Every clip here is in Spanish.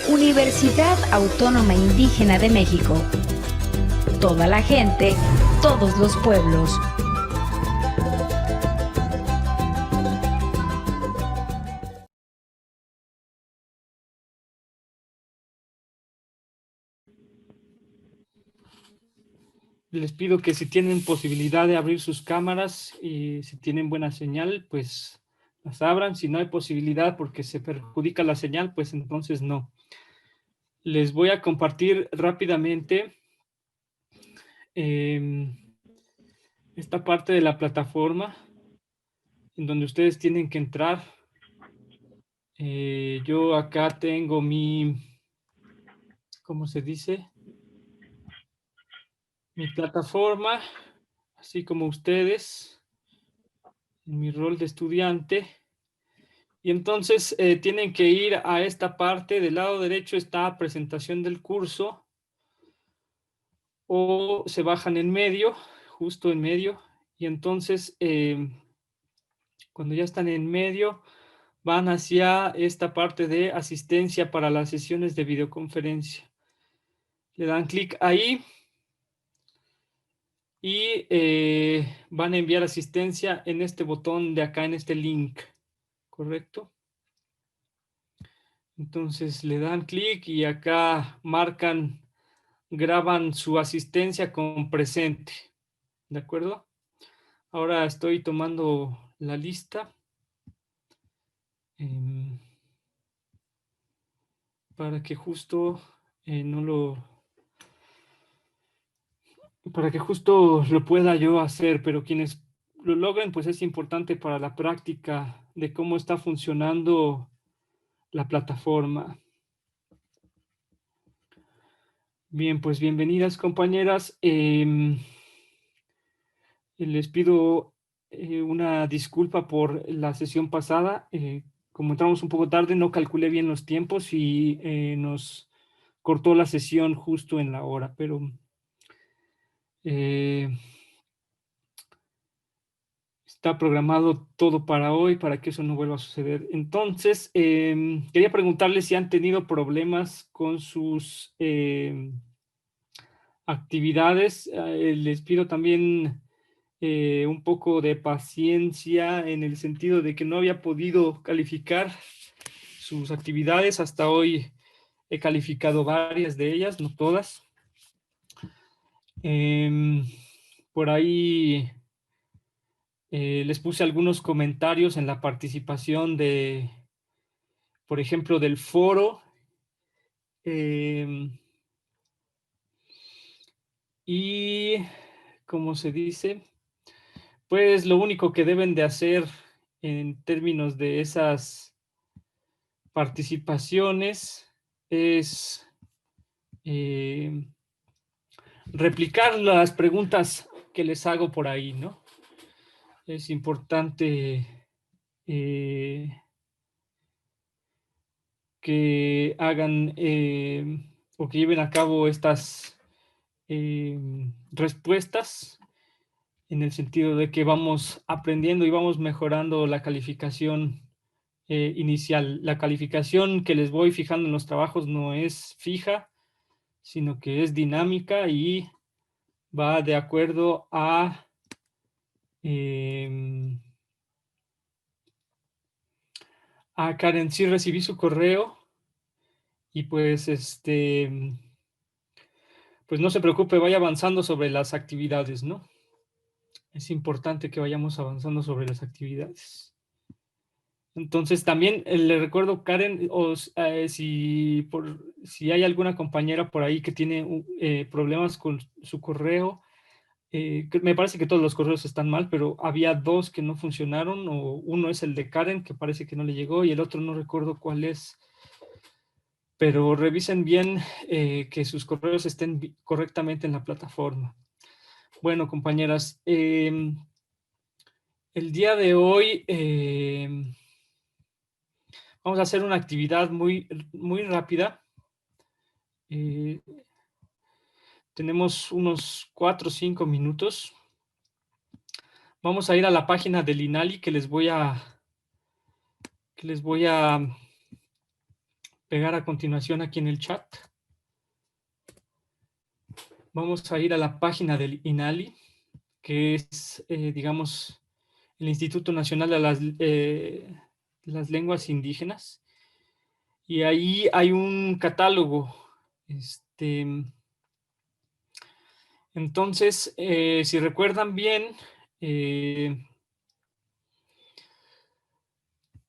Universidad Autónoma Indígena de México. Toda la gente, todos los pueblos. Les pido que si tienen posibilidad de abrir sus cámaras y si tienen buena señal, pues las abran. Si no hay posibilidad porque se perjudica la señal, pues entonces no. Les voy a compartir rápidamente esta parte de la plataforma en donde ustedes tienen que entrar. Yo acá tengo mi, ¿cómo se dice? Mi plataforma, así como ustedes, en mi rol de estudiante. Y entonces tienen que ir a esta parte. Del lado derecho está presentación del curso, o se bajan en medio, justo en medio, y entonces cuando ya están en medio van hacia esta parte de asistencia para las sesiones de videoconferencia. Le dan clic ahí y van a enviar asistencia en este botón de acá, en este link, ¿correcto? Entonces le dan clic y acá marcan, graban su asistencia con presente, ¿de acuerdo? Ahora estoy tomando la lista para que justo no lo... para que justo lo pueda yo hacer, pero quienes lo logren, pues es importante para la práctica de cómo está funcionando la plataforma. Bien, pues bienvenidas, compañeras. Les pido una disculpa por la sesión pasada. Como entramos un poco tarde, no calculé bien los tiempos y nos cortó la sesión justo en la hora, pero está programado todo para hoy, para que eso no vuelva a suceder. Entonces, quería preguntarles si han tenido problemas con sus actividades. Les pido también un poco de paciencia en el sentido de que no había podido calificar sus actividades. Hasta hoy he calificado varias de ellas, no todas. Por ahí les puse algunos comentarios en la participación de, por ejemplo, del foro. Y, ¿cómo se dice? Pues lo único que deben de hacer en términos de esas participaciones es replicar las preguntas que les hago por ahí, ¿no? Es importante que hagan o que lleven a cabo estas respuestas, en el sentido de que vamos aprendiendo y vamos mejorando la calificación inicial. La calificación que les voy fijando en los trabajos no es fija, sino que es dinámica y va de acuerdo a Karen. Sí recibí su correo y pues pues no se preocupe, vaya avanzando sobre las actividades, ¿no? Es importante que vayamos avanzando sobre las actividades. Entonces también le recuerdo, Karen, si hay alguna compañera por ahí que tiene problemas con su correo, me parece que todos los correos están mal, pero había dos que no funcionaron, o uno es el de Karen, que parece que no le llegó, y el otro no recuerdo cuál es, pero revisen bien que sus correos estén correctamente en la plataforma. Bueno, compañeras, el día de hoy vamos a hacer una actividad muy, muy rápida. Tenemos unos 4 o 5 minutos. Vamos a ir a la página del INALI que les voy a pegar a continuación aquí en el chat. Vamos a ir a la página del INALI, que es, digamos, el Instituto Nacional de las Lenguas Indígenas. Y ahí hay un catálogo. Entonces, si recuerdan bien,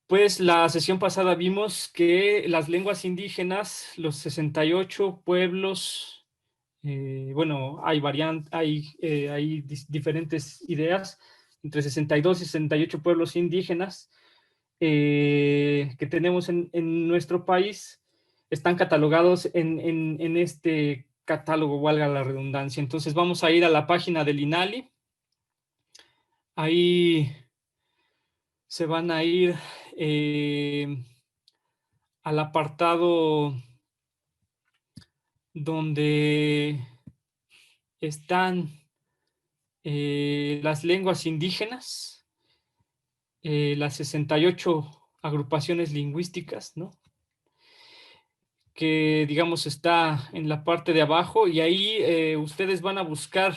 pues la sesión pasada vimos que las lenguas indígenas, los 68 pueblos, bueno, hay diferentes ideas, entre 62 y 68 pueblos indígenas que tenemos en nuestro país, están catalogados en este catálogo, valga la redundancia. Entonces vamos a ir a la página del INALI. Ahí se van a ir al apartado donde están las lenguas indígenas, las 68 agrupaciones lingüísticas, ¿no? Que digamos está en la parte de abajo, y ahí ustedes van a buscar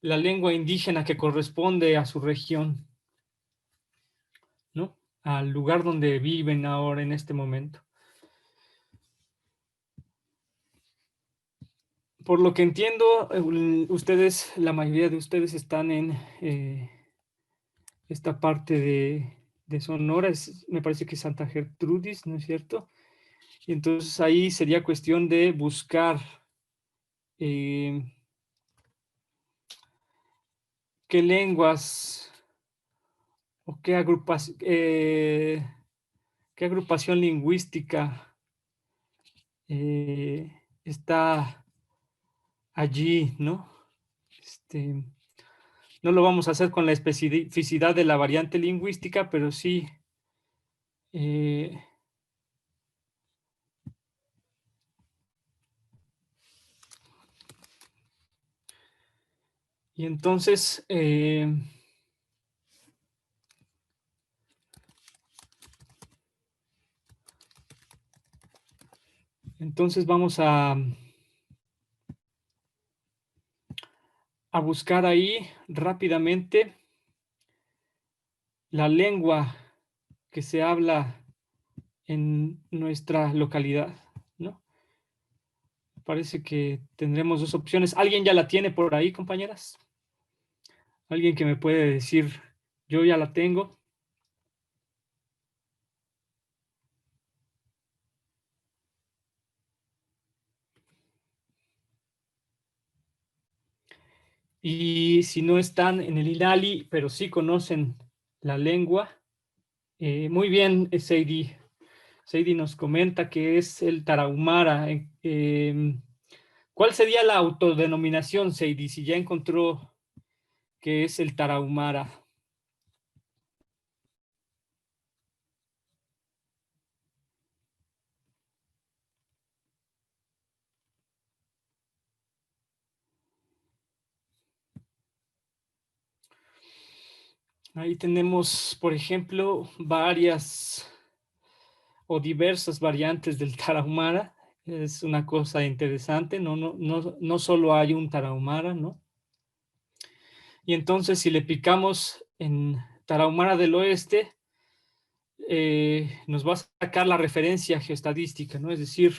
la lengua indígena que corresponde a su región, ¿no? Al lugar donde viven ahora en este momento. Por lo que entiendo, ustedes, la mayoría de ustedes están en esta parte de Sonora, me parece que es Santa Gertrudis, ¿no es cierto? Y entonces ahí sería cuestión de buscar qué lenguas o qué agrupación lingüística está allí, ¿no? No lo vamos a hacer con la especificidad de la variante lingüística, pero sí y entonces vamos a buscar ahí rápidamente la lengua que se habla en nuestra localidad, ¿no? Parece que tendremos dos opciones. ¿Alguien ya la tiene por ahí, compañeras? ¿Alguien que me puede decir, yo ya la tengo? Y si no están en el INALI, pero sí conocen la lengua, muy bien, Seidi. Seidi nos comenta que es el tarahumara. ¿Cuál sería la autodenominación, Seidi, si ya encontró que es el tarahumara? Ahí tenemos, por ejemplo, varias o diversas variantes del tarahumara. Es una cosa interesante, no solo hay un tarahumara, ¿no? Y entonces si le picamos en Tarahumara del Oeste, nos va a sacar la referencia geoestadística, ¿no? Es decir,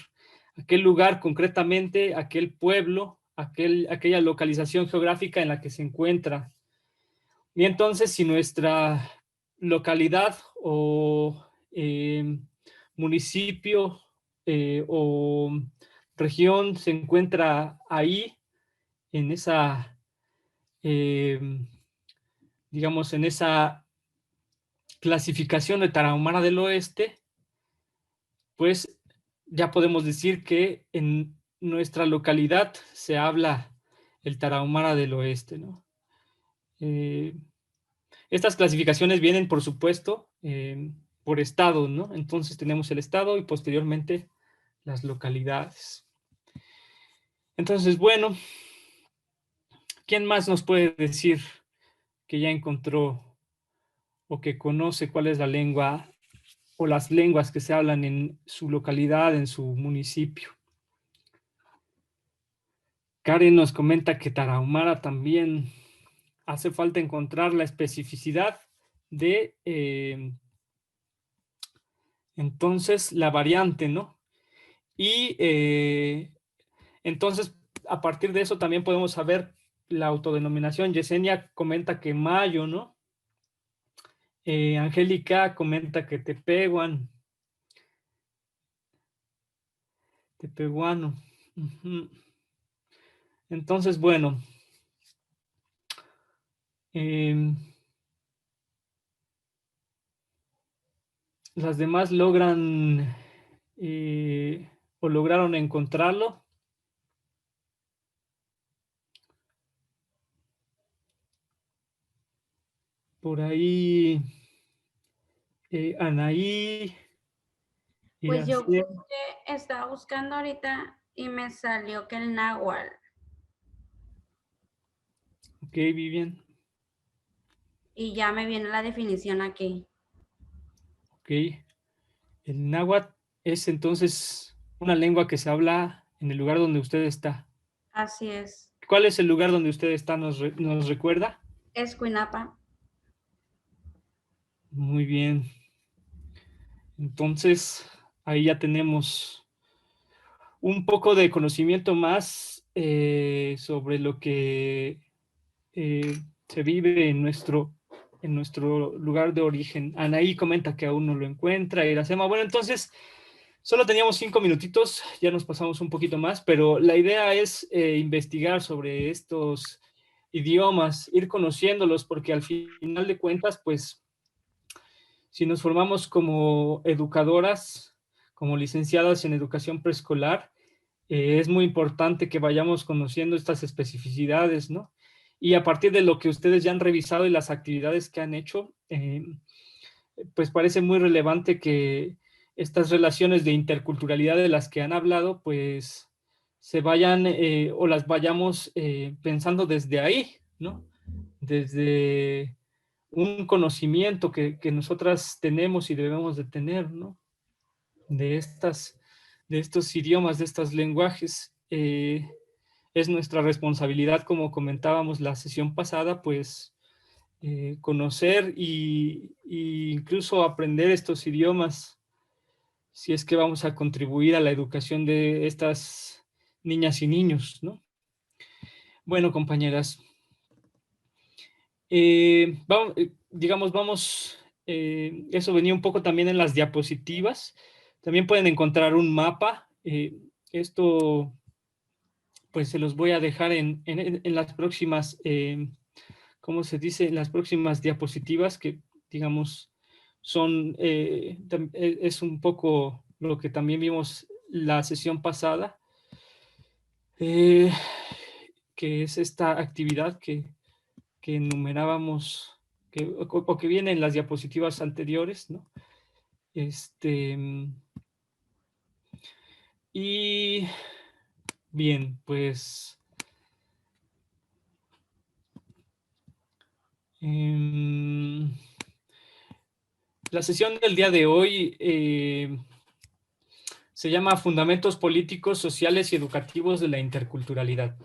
aquel lugar concretamente, aquel pueblo, aquella localización geográfica en la que se encuentra. Y entonces si nuestra localidad o municipio o región se encuentra ahí, en esa, digamos, en esa clasificación de Tarahumara del Oeste, pues ya podemos decir que en nuestra localidad se habla el Tarahumara del Oeste, ¿no? Estas clasificaciones vienen, por supuesto, por estado, ¿no? Entonces tenemos el estado y posteriormente las localidades. Entonces, bueno, ¿quién más nos puede decir que ya encontró o que conoce cuál es la lengua o las lenguas que se hablan en su localidad, en su municipio. Karen nos comenta que Tarahumara también hace falta encontrar la especificidad de, entonces, la variante, ¿no? Y entonces, a partir de eso también podemos saber la autodenominación. Yesenia comenta que Mayo, ¿no? Angélica comenta que Tepehuano. Entonces, bueno, las demás logran o lograron encontrarlo. Por ahí, Anaí, Pues yo Iracema. estaba buscando ahorita y me salió que el náhuatl. Ok, Vivian. Y ya me viene la definición aquí. Ok. El náhuatl es entonces una lengua que se habla en el lugar donde usted está. Así es. ¿Cuál es el lugar donde usted está? ¿Nos recuerda? Escuinapa. Muy bien. Entonces, ahí ya tenemos un poco de conocimiento más sobre lo que se vive en nuestro lugar de origen. Anaí comenta que aún no lo encuentra. Iracema, bueno, entonces solo teníamos 5 minutitos, ya nos pasamos un poquito más, pero la idea es investigar sobre estos idiomas, ir conociéndolos, porque al final de cuentas, pues, si nos formamos como educadoras, como licenciadas en educación preescolar, es muy importante que vayamos conociendo estas especificidades, ¿no? Y a partir de lo que ustedes ya han revisado y las actividades que han hecho, pues parece muy relevante que estas relaciones de interculturalidad de las que han hablado, pues se vayan o las vayamos pensando desde ahí, ¿no? Desde un conocimiento que nosotras tenemos y debemos de tener, ¿no? De estos idiomas, de estos lenguajes. Es nuestra responsabilidad, como comentábamos la sesión pasada, pues conocer y incluso aprender estos idiomas si es que vamos a contribuir a la educación de estas niñas y niños, ¿no? Bueno, compañeras, vamos, eso venía un poco también en las diapositivas. También pueden encontrar un mapa. Esto, pues se los voy a dejar en las próximas, ¿cómo se dice? En las próximas diapositivas que, digamos, son, es un poco lo que también vimos la sesión pasada, que es esta actividad que enumerábamos, o que viene en las diapositivas anteriores, ¿no? Y bien, pues la sesión del día de hoy se llama Fundamentos Políticos, Sociales y Educativos de la Interculturalidad.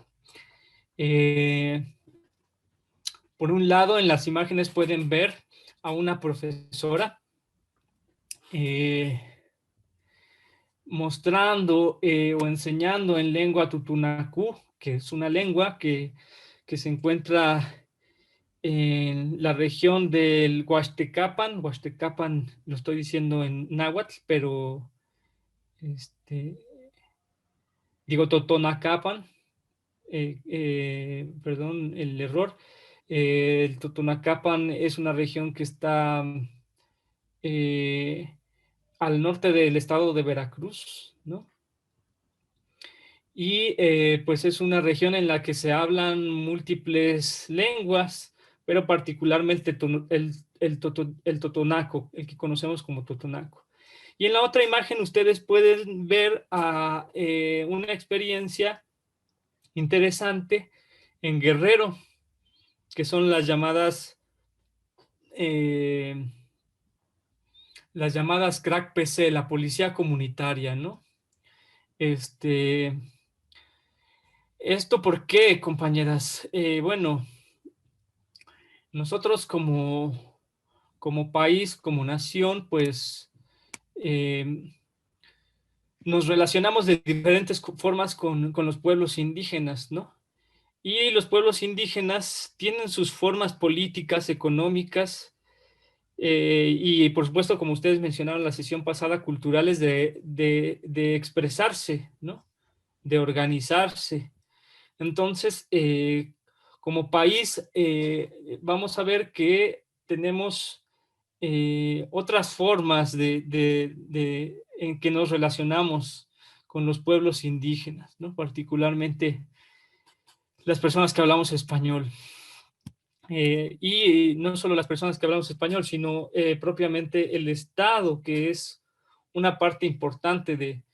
Por un lado, en las imágenes pueden ver a una profesora mostrando o enseñando en lengua tutunacú, que es una lengua que se encuentra en la región del Huastecapan. Huastecapan lo estoy diciendo en náhuatl, pero digo Totonacapan, perdón el error. El Totonacapan es una región que está al norte del estado de Veracruz, ¿no? Y pues es una región en la que se hablan múltiples lenguas, pero particularmente el totonaco, el que conocemos como totonaco. Y en la otra imagen ustedes pueden ver una experiencia interesante en Guerrero, que son las llamadas las llamadas crack PC, la policía comunitaria, ¿no? ¿Esto por qué, compañeras? Bueno, nosotros como país, como nación, pues nos relacionamos de diferentes formas con los pueblos indígenas, ¿no? Y los pueblos indígenas tienen sus formas políticas, económicas, y por supuesto, como ustedes mencionaron en la sesión pasada, culturales de expresarse, ¿no? De organizarse. Entonces, como país, vamos a ver que tenemos otras formas en que nos relacionamos con los pueblos indígenas, ¿no? Particularmente las personas que hablamos español. Y no solo las personas que hablamos español, sino propiamente el Estado, que es una parte importante de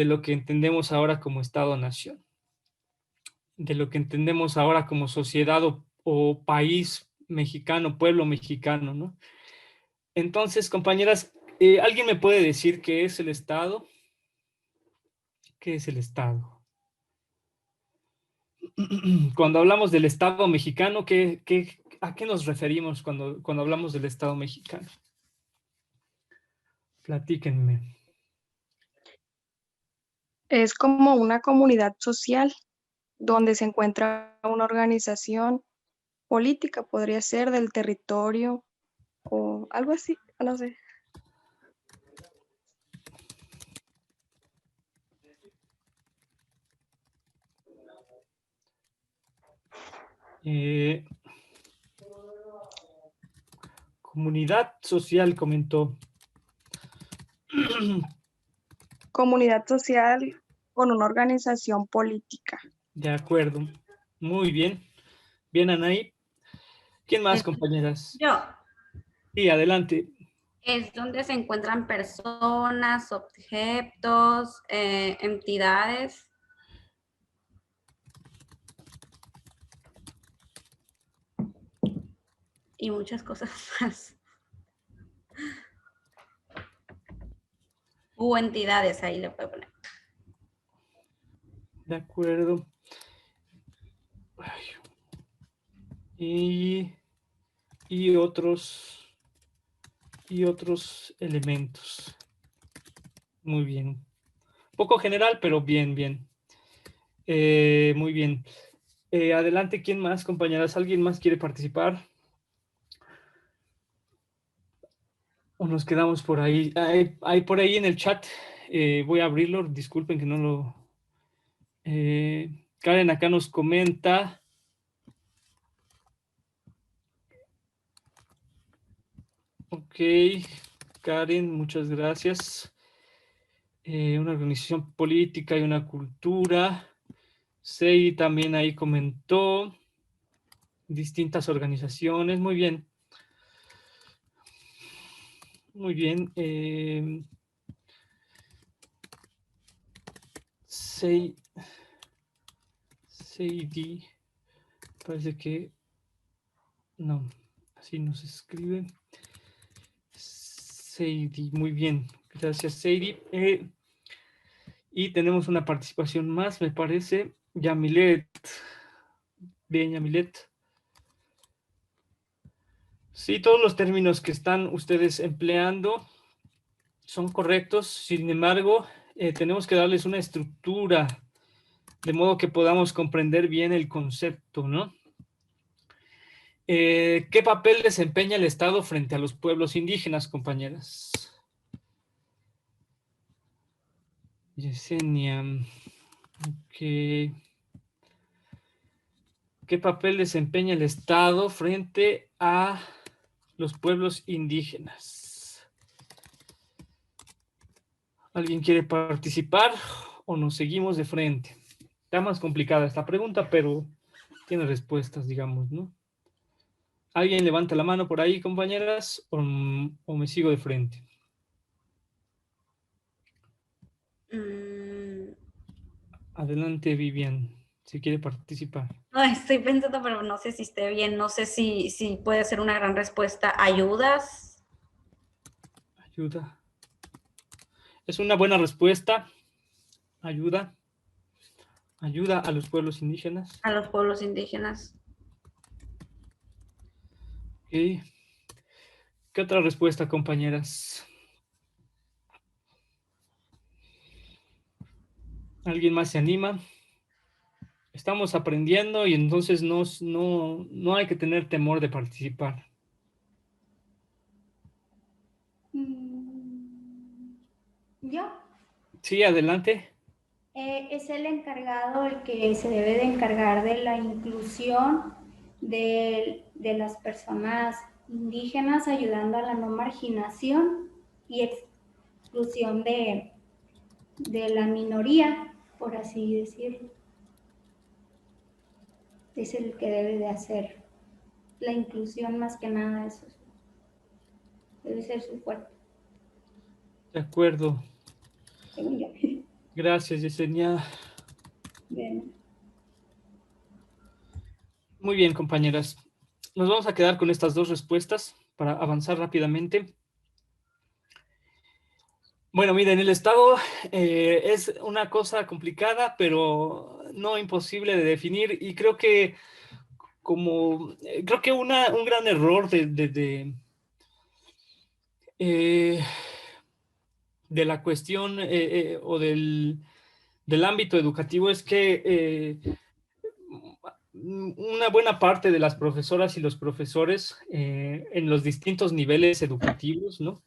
lo que entendemos ahora como Estado-nación, de lo que entendemos ahora como sociedad o país mexicano, pueblo mexicano, ¿no? Entonces, compañeras, ¿alguien me puede decir qué es el Estado? ¿Qué es el Estado? Cuando hablamos del Estado mexicano, ¿a qué nos referimos cuando hablamos del Estado mexicano? Platíquenme. Es como una comunidad social donde se encuentra una organización política, podría ser del territorio o algo así, no sé. Comunidad social, comentó. Comunidad social con una organización política. De acuerdo. Muy bien. Bien, Anaí. ¿Quién más, compañeras? Yo. Sí, adelante. Es donde se encuentran personas, objetos, entidades. Y muchas cosas más. U entidades, ahí le puedo poner. De acuerdo. Y otros elementos. Muy bien. Poco general, pero bien, bien. Muy bien. Adelante, ¿quién más, compañeras? ¿Alguien más quiere participar? ¿O nos quedamos por ahí? Hay por ahí en el chat. Voy a abrirlo. Disculpen que no lo... Karen acá nos comenta. Ok, Karen, muchas gracias. Una organización política y una cultura. Sei también ahí comentó. Distintas organizaciones. Muy bien. Muy bien. Seidi. Parece que... No, así nos escribe. Seidi, muy bien. Gracias, Seidi. Y tenemos una participación más, me parece. Yamilet. Bien, Yamilet. Sí, todos los términos que están ustedes empleando son correctos. Sin embargo, tenemos que darles una estructura de modo que podamos comprender bien el concepto, ¿no? ¿Qué papel desempeña el Estado frente a los pueblos indígenas, compañeras? Yesenia. Ok. ¿Qué papel desempeña el Estado frente a los pueblos indígenas? ¿Alguien quiere participar o nos seguimos de frente? Está más complicada esta pregunta, pero tiene respuestas, digamos, ¿no? ¿Alguien levanta la mano por ahí, compañeras, o me sigo de frente? Adelante, Vivian, si quiere participar. No, estoy pensando, pero no sé si esté bien. No sé si puede ser una gran respuesta. ¿Ayudas? Ayuda. Es una buena respuesta. Ayuda. Ayuda a los pueblos indígenas. A los pueblos indígenas. Ok. ¿Qué otra respuesta, compañeras? ¿Alguien más se anima? Estamos aprendiendo y entonces no hay que tener temor de participar. Yo. Sí, adelante. Es el encargado, el que se debe de encargar de la inclusión de las personas indígenas, ayudando a la no marginación y exclusión de la minoría, por así decirlo. Es el que debe de hacer la inclusión más que nada, eso debe ser su fuerte. De acuerdo. Según yo. Gracias, Yesenia. Bien. Muy bien, compañeras. Nos vamos a quedar con estas dos respuestas para avanzar rápidamente. Bueno, miren, el Estado es una cosa complicada, pero no imposible de definir. Y creo que un gran error de la cuestión o del ámbito educativo es que una buena parte de las profesoras y los profesores en los distintos niveles educativos, ¿no?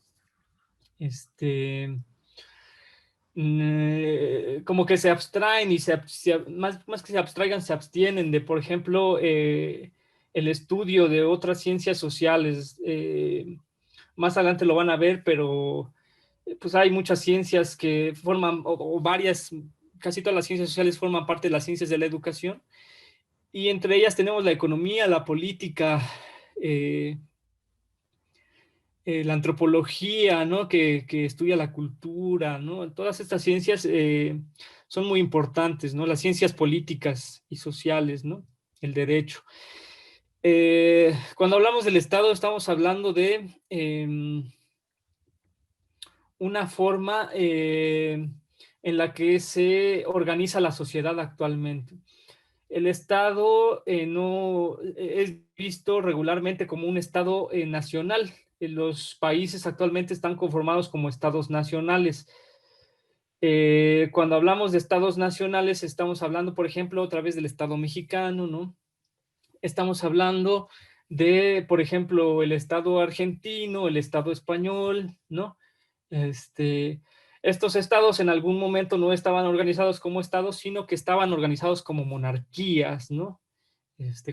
Como que se abstraen y más que se abstraigan, se abstienen de, por ejemplo, el estudio de otras ciencias sociales. Más adelante lo van a ver, pero pues hay muchas ciencias que forman, o varias, casi todas las ciencias sociales forman parte de las ciencias de la educación, y entre ellas tenemos la economía, la política, la antropología, ¿no? Que estudia la cultura, ¿no? Todas estas ciencias son muy importantes, ¿no? Las ciencias políticas y sociales, ¿no? El derecho. Cuando hablamos del Estado, estamos hablando de una forma en la que se organiza la sociedad actualmente. El Estado no es visto regularmente como un Estado nacional. Los países actualmente están conformados como Estados nacionales. Cuando hablamos de Estados nacionales, estamos hablando, por ejemplo, otra vez del Estado mexicano, ¿no? Estamos hablando de, por ejemplo, el Estado argentino, el Estado español, ¿no? Estos estados en algún momento no estaban organizados como estados, sino que estaban organizados como monarquías, ¿no?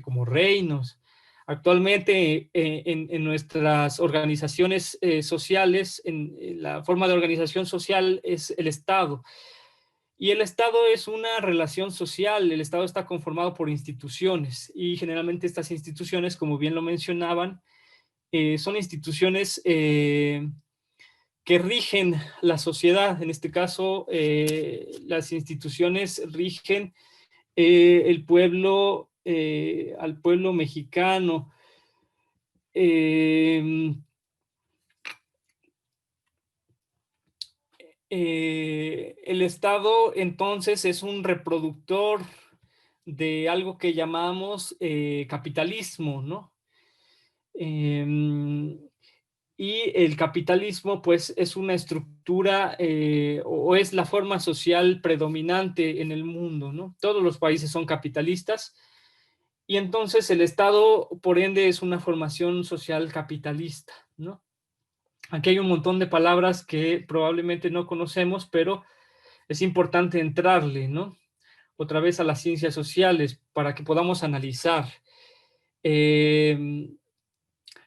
Como reinos. Actualmente en nuestras organizaciones sociales, en la forma de organización social es el Estado. Y el Estado es una relación social. El Estado está conformado por instituciones y generalmente estas instituciones, como bien lo mencionaban, son instituciones que rigen la sociedad. En este caso, las instituciones rigen al pueblo mexicano. El Estado entonces es un reproductor de algo que llamamos capitalismo, ¿no? Y el capitalismo, pues, es una estructura o es la forma social predominante en el mundo, ¿no? Todos los países son capitalistas y entonces el Estado, por ende, es una formación social capitalista, ¿no? Aquí hay un montón de palabras que probablemente no conocemos, pero es importante entrarle, ¿no? Otra vez a las ciencias sociales para que podamos analizar. El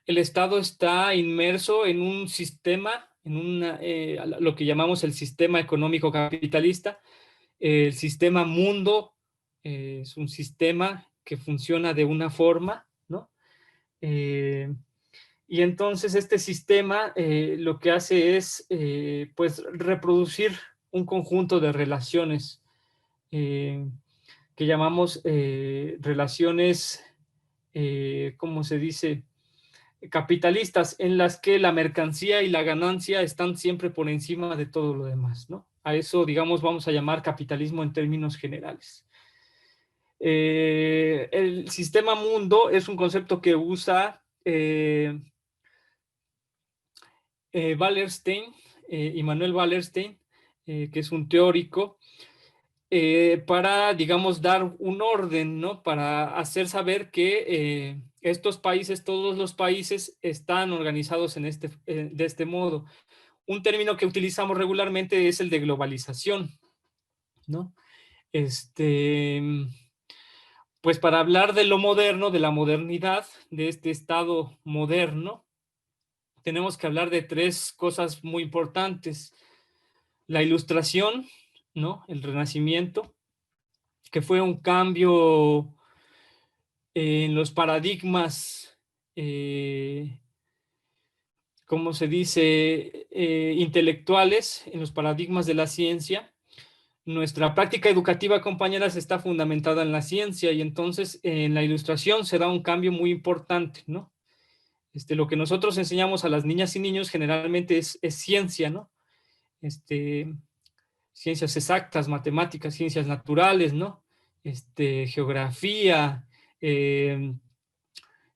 Estado está inmerso en un sistema, lo que llamamos el sistema económico capitalista. El sistema mundo es un sistema que funciona de una forma, ¿no? Y entonces este sistema lo que hace es pues reproducir un conjunto de relaciones que llamamos relaciones, ¿cómo se dice? capitalistas en las que la mercancía y la ganancia están siempre por encima de todo lo demás, ¿no? A eso, digamos, vamos a llamar capitalismo en términos generales. El sistema mundo es un concepto que usa Wallerstein, Immanuel Wallerstein, que es un teórico, para, digamos, dar un orden, ¿no? Para hacer saber que estos países, todos los países, están organizados de este modo. Un término que utilizamos regularmente es el de globalización, ¿no? Pues para hablar de lo moderno, de la modernidad, de este estado moderno, tenemos que hablar de tres cosas muy importantes. La Ilustración, ¿no? El Renacimiento, que fue un cambio en los paradigmas, ¿cómo se dice? Intelectuales, en los paradigmas de la ciencia. Nuestra práctica educativa, compañeras, está fundamentada en la ciencia y entonces en la Ilustración se da un cambio muy importante, ¿no? Lo que nosotros enseñamos a las niñas y niños generalmente es ciencia, ¿no? Ciencias exactas, matemáticas, ciencias naturales, ¿no? Geografía,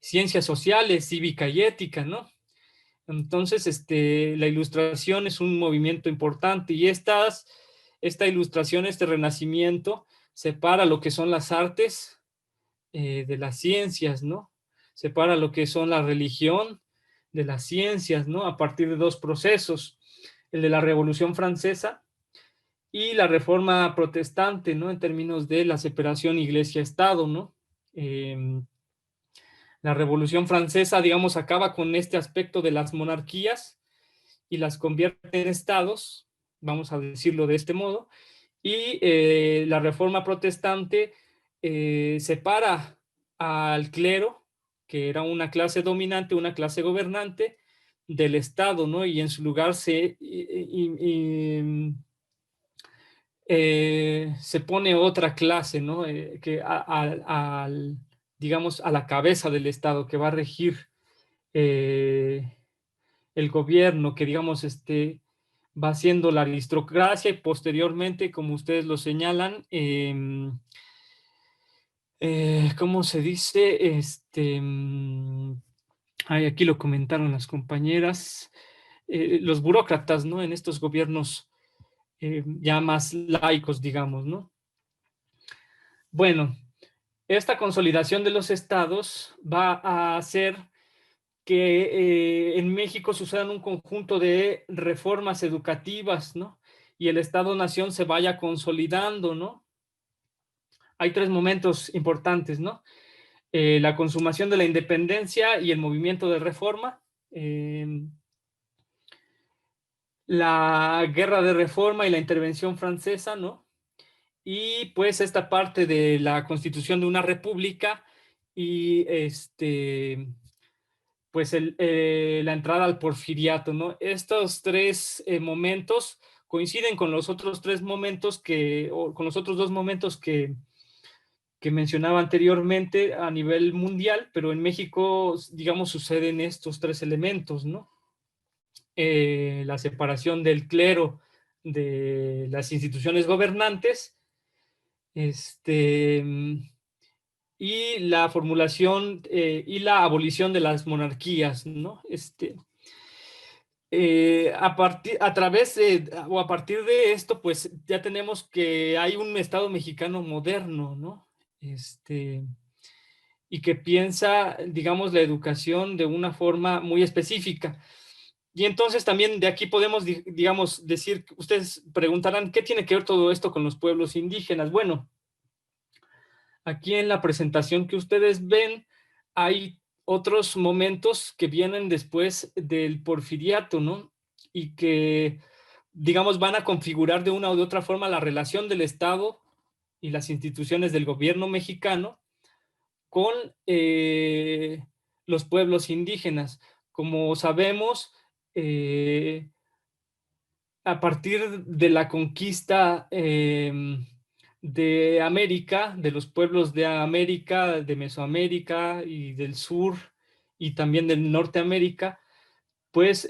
ciencias sociales, cívica y ética, ¿no? Entonces, la Ilustración es un movimiento importante y esta Ilustración, este Renacimiento, separa lo que son las artes de las ciencias, ¿no? Separa lo que son la religión de las ciencias, ¿no? A partir de dos procesos, el de la Revolución Francesa y la Reforma Protestante, ¿no? En términos de la separación Iglesia-Estado, ¿no? La Revolución Francesa, digamos, acaba con este aspecto de las monarquías y las convierte en estados, vamos a decirlo de este modo, y la Reforma Protestante separa al clero, que era una clase dominante, una clase gobernante, del Estado, ¿no? Y en su lugar se pone otra clase, ¿no? Digamos, a la cabeza del Estado, que va a regir el gobierno, que digamos, va siendo la aristocracia y posteriormente, como ustedes lo señalan, ¿cómo se dice? Aquí lo comentaron las compañeras, los burócratas, ¿no? En estos gobiernos ya más laicos, digamos, ¿no? Bueno, esta consolidación de los estados va a hacer que en México sucedan un conjunto de reformas educativas, ¿no? Y el Estado-Nación se vaya consolidando, ¿no? Hay tres momentos importantes, ¿no? La consumación de la independencia y el movimiento de reforma, la guerra de reforma y la intervención francesa, ¿no? Y pues esta parte de la constitución de una república y pues la entrada al porfiriato, ¿no? Estos tres momentos coinciden con los otros tres momentos con los otros dos momentos que mencionaba anteriormente a nivel mundial, pero en México, digamos, suceden estos tres elementos, ¿no? La separación del clero de las instituciones gobernantes, y la formulación y la abolición de las monarquías, ¿no? A partir de esto, pues ya tenemos que hay un Estado mexicano moderno, ¿no? Y que piensa, digamos, la educación de una forma muy específica. Y entonces también de aquí podemos, digamos, decir, ustedes preguntarán, ¿qué tiene que ver todo esto con los pueblos indígenas? Bueno, aquí en la presentación que ustedes ven, hay otros momentos que vienen después del porfiriato, ¿no? Y que, digamos, van a configurar de una u otra forma la relación del Estado y las instituciones del gobierno mexicano con los pueblos indígenas. Como sabemos, a partir de la conquista de América, de los pueblos de América, de Mesoamérica y del sur y también de Norteamérica, pues,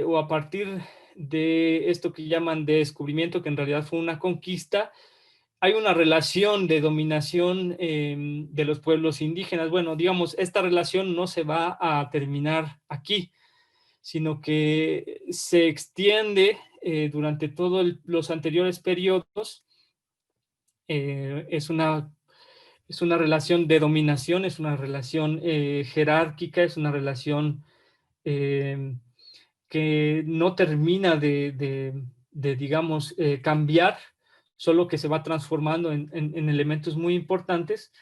o a partir de esto que llaman de descubrimiento, que en realidad fue una conquista, hay una relación de dominación de los pueblos indígenas. Bueno, digamos, esta relación no se va a terminar aquí, sino que se extiende durante todos los anteriores periodos. Es una relación de dominación, es una relación jerárquica, es una relación que no termina de digamos, cambiar, solo que se va transformando en elementos muy importantes.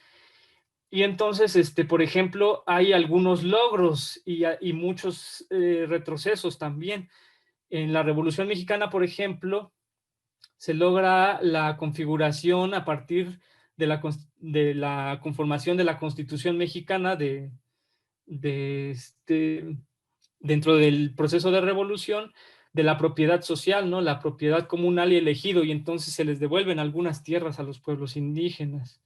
Y entonces, por ejemplo, hay algunos logros y muchos retrocesos también. En la Revolución Mexicana, por ejemplo, se logra la configuración a partir de la conformación de la Constitución mexicana dentro del proceso de revolución, de la propiedad social, ¿no? La propiedad comunal y elegido, y entonces se les devuelven algunas tierras a los pueblos indígenas.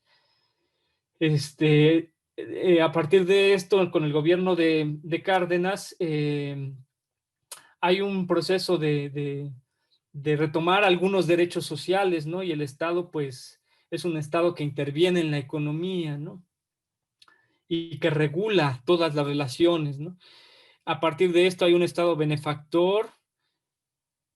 A partir de esto, con el gobierno de Cárdenas, hay un proceso de retomar algunos derechos sociales, ¿no? Y el Estado, pues, es un Estado que interviene en la economía, ¿no? Y que regula todas las relaciones, ¿no? A partir de esto hay un Estado benefactor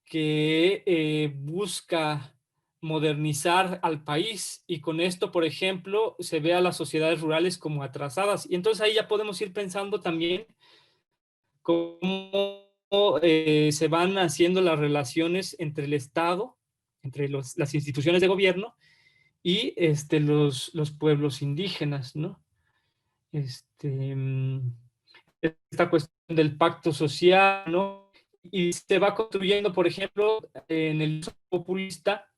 que busca modernizar al país, y con esto, por ejemplo, se ve a las sociedades rurales como atrasadas. Y entonces ahí ya podemos ir pensando también cómo se van haciendo las relaciones entre el Estado, entre las instituciones de gobierno y los pueblos indígenas, ¿no? Esta cuestión del pacto social, ¿no? Y se va construyendo, por ejemplo, en el uso populista,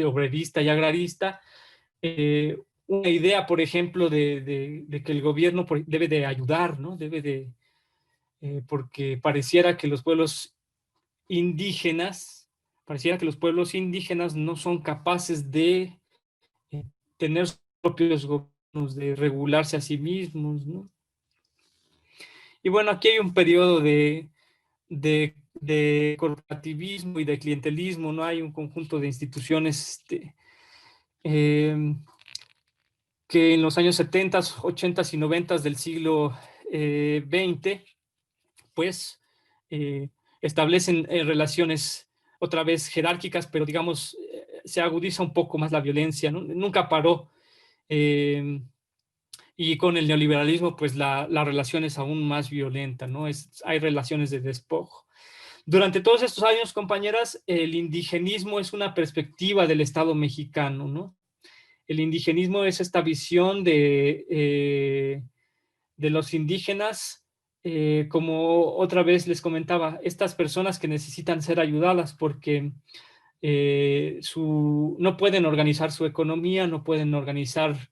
obrerista y agrarista, una idea, por ejemplo, de que el gobierno debe de ayudar, ¿no? Porque pareciera que los pueblos indígenas no son capaces de tener sus propios gobiernos, de regularse a sí mismos, ¿no? Y bueno, aquí hay un periodo de corporativismo y de clientelismo, ¿no? Hay un conjunto de instituciones que en los años 70, 80 y 90 del siglo XX, pues establecen relaciones otra vez jerárquicas, pero digamos, se agudiza un poco más la violencia, ¿no? Nunca paró. Y con el neoliberalismo, pues la relación es aún más violenta, ¿no? Hay relaciones de despojo. Durante todos estos años, compañeras, el indigenismo es una perspectiva del Estado mexicano, ¿no? El indigenismo es esta visión de los indígenas, como otra vez les comentaba, estas personas que necesitan ser ayudadas porque no pueden organizar su economía, no pueden organizarse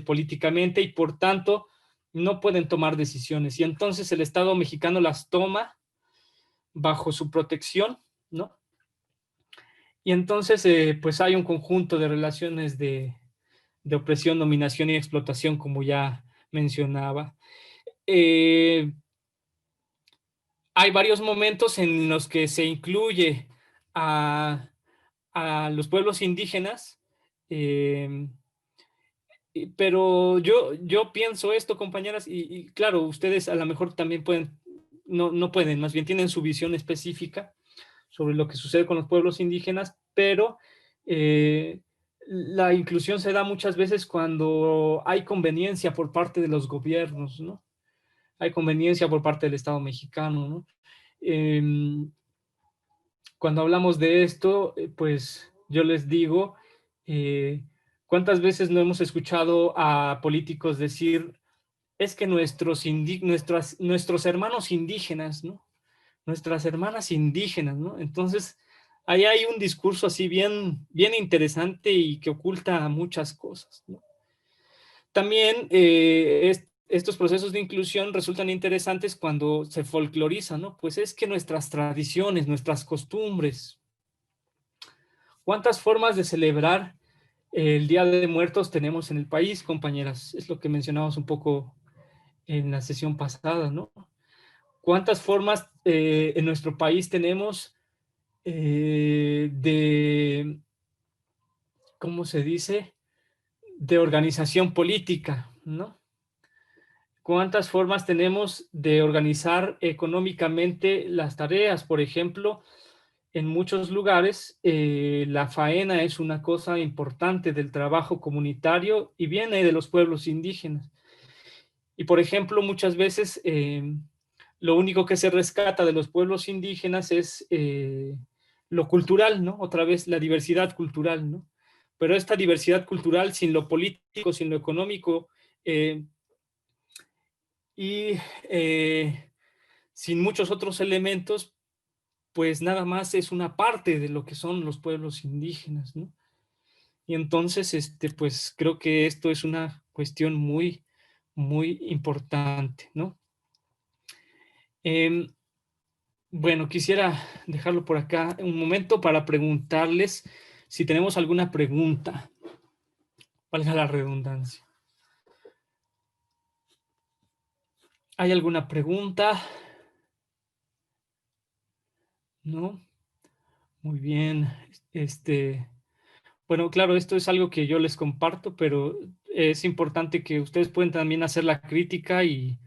políticamente, y por tanto no pueden tomar decisiones. Y entonces el Estado mexicano las toma bajo su protección, ¿no? Y entonces pues hay un conjunto de relaciones de opresión, dominación y explotación, como ya mencionaba. Hay varios momentos en los que se incluye a los pueblos indígenas, pero yo pienso esto, compañeras, y claro, ustedes a lo mejor también pueden, no pueden, más bien tienen su visión específica sobre lo que sucede con los pueblos indígenas, pero la inclusión se da muchas veces cuando hay conveniencia por parte de los gobiernos, ¿no? Hay conveniencia por parte del Estado mexicano, ¿no? Cuando hablamos de esto, pues yo les digo, ¿cuántas veces no hemos escuchado a políticos decir, es que nuestros hermanos indígenas, ¿no? Nuestras hermanas indígenas, ¿no? Entonces, ahí hay un discurso así bien, bien interesante y que oculta muchas cosas, ¿no? También estos procesos de inclusión resultan interesantes cuando se folclorizan, ¿no? Pues es que nuestras tradiciones, nuestras costumbres, ¿cuántas formas de celebrar el Día de Muertos tenemos en el país, compañeras? Es lo que mencionamos un poco en la sesión pasada, ¿no? ¿Cuántas formas en nuestro país tenemos de, ¿cómo se dice?, de organización política, ¿no? ¿Cuántas formas tenemos de organizar económicamente las tareas? Por ejemplo, en muchos lugares la faena es una cosa importante del trabajo comunitario y viene de los pueblos indígenas. Y por ejemplo, muchas veces lo único que se rescata de los pueblos indígenas es lo cultural, ¿no? Otra vez la diversidad cultural, ¿no? Pero esta diversidad cultural sin lo político, sin lo económico y sin muchos otros elementos, pues nada más es una parte de lo que son los pueblos indígenas, ¿no? Y entonces, pues creo que esto es una cuestión muy, muy importante, ¿no? Bueno, quisiera dejarlo por acá un momento para preguntarles si tenemos alguna pregunta, valga la redundancia. ¿Hay alguna pregunta? ¿No? Muy bien. Bueno, claro, esto es algo que yo les comparto, pero es importante que ustedes puedan también hacer la crítica y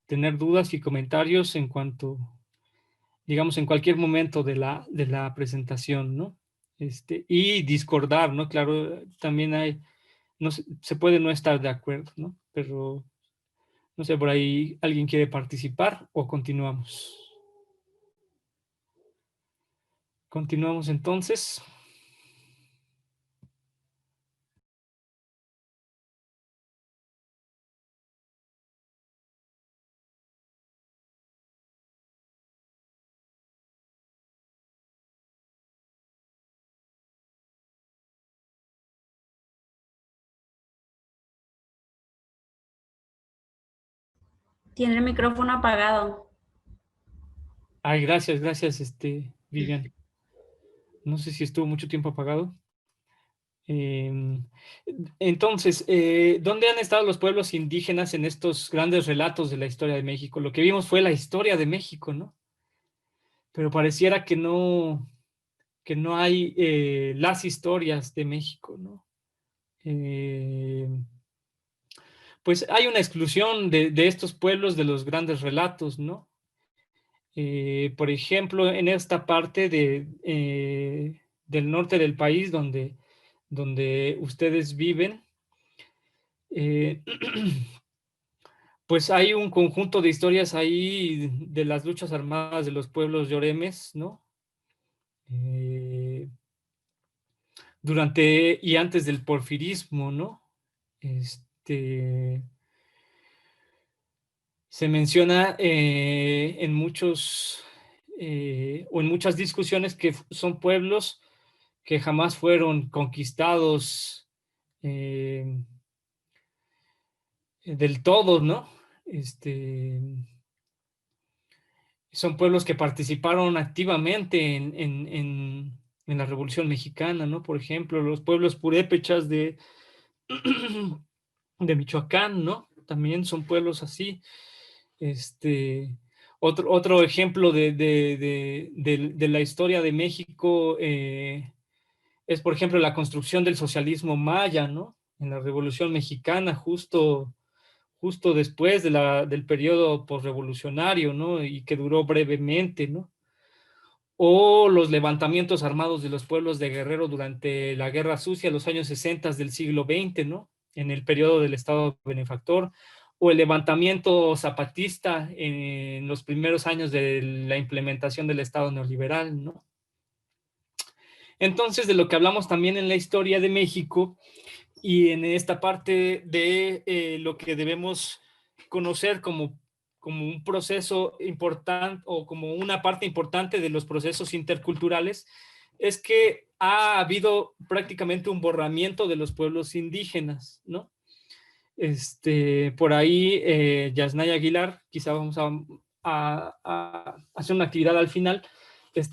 tener dudas y comentarios en cuanto, digamos, en cualquier momento de la presentación, ¿no? Y discordar, ¿no? Claro, también hay, no se puede no estar de acuerdo, ¿no? Pero, no sé, por ahí alguien quiere participar o continuamos. Continuamos entonces. Tiene el micrófono apagado. Ay, gracias, Vivian. No sé si estuvo mucho tiempo apagado. Entonces, ¿dónde han estado los pueblos indígenas en estos grandes relatos de la historia de México? Lo que vimos fue la historia de México, ¿no? Pero pareciera que no hay las historias de México, ¿no? Pues hay una exclusión de estos pueblos de los grandes relatos, ¿no? Por ejemplo, en esta parte del norte del país donde ustedes viven, pues hay un conjunto de historias ahí de las luchas armadas de los pueblos lloremes, ¿no? Durante y antes del porfirismo, ¿no? Se menciona en muchos o en muchas discusiones que son pueblos que jamás fueron conquistados del todo, ¿no? Son pueblos que participaron activamente en la Revolución Mexicana, ¿no? Por ejemplo, los pueblos purépechas de Michoacán, ¿no? También son pueblos así. Otro ejemplo de la historia de México es, por ejemplo, la construcción del socialismo maya, ¿no? En la Revolución Mexicana, justo después del periodo posrevolucionario, ¿no? Y que duró brevemente, ¿no? O los levantamientos armados de los pueblos de Guerrero durante la Guerra Sucia, los años 60 del siglo XX, ¿no? En el periodo del Estado benefactor, o el levantamiento zapatista en los primeros años de la implementación del Estado neoliberal, ¿no? Entonces, de lo que hablamos también en la historia de México y en esta parte de lo que debemos conocer como un proceso importante o como una parte importante de los procesos interculturales, es que ha habido prácticamente un borramiento de los pueblos indígenas, ¿no? Por ahí, Yasnaya Aguilar, quizá vamos a hacer una actividad al final,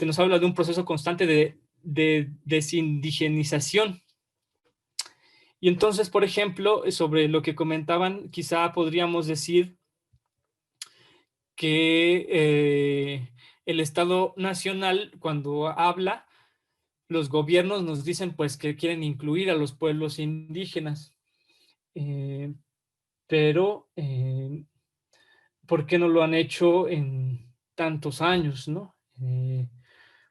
nos habla de un proceso constante de desindigenización. Y entonces, por ejemplo, sobre lo que comentaban, quizá podríamos decir que el Estado Nacional, cuando habla, los gobiernos nos dicen pues que quieren incluir a los pueblos indígenas. Pero ¿por qué no lo han hecho en tantos años, no?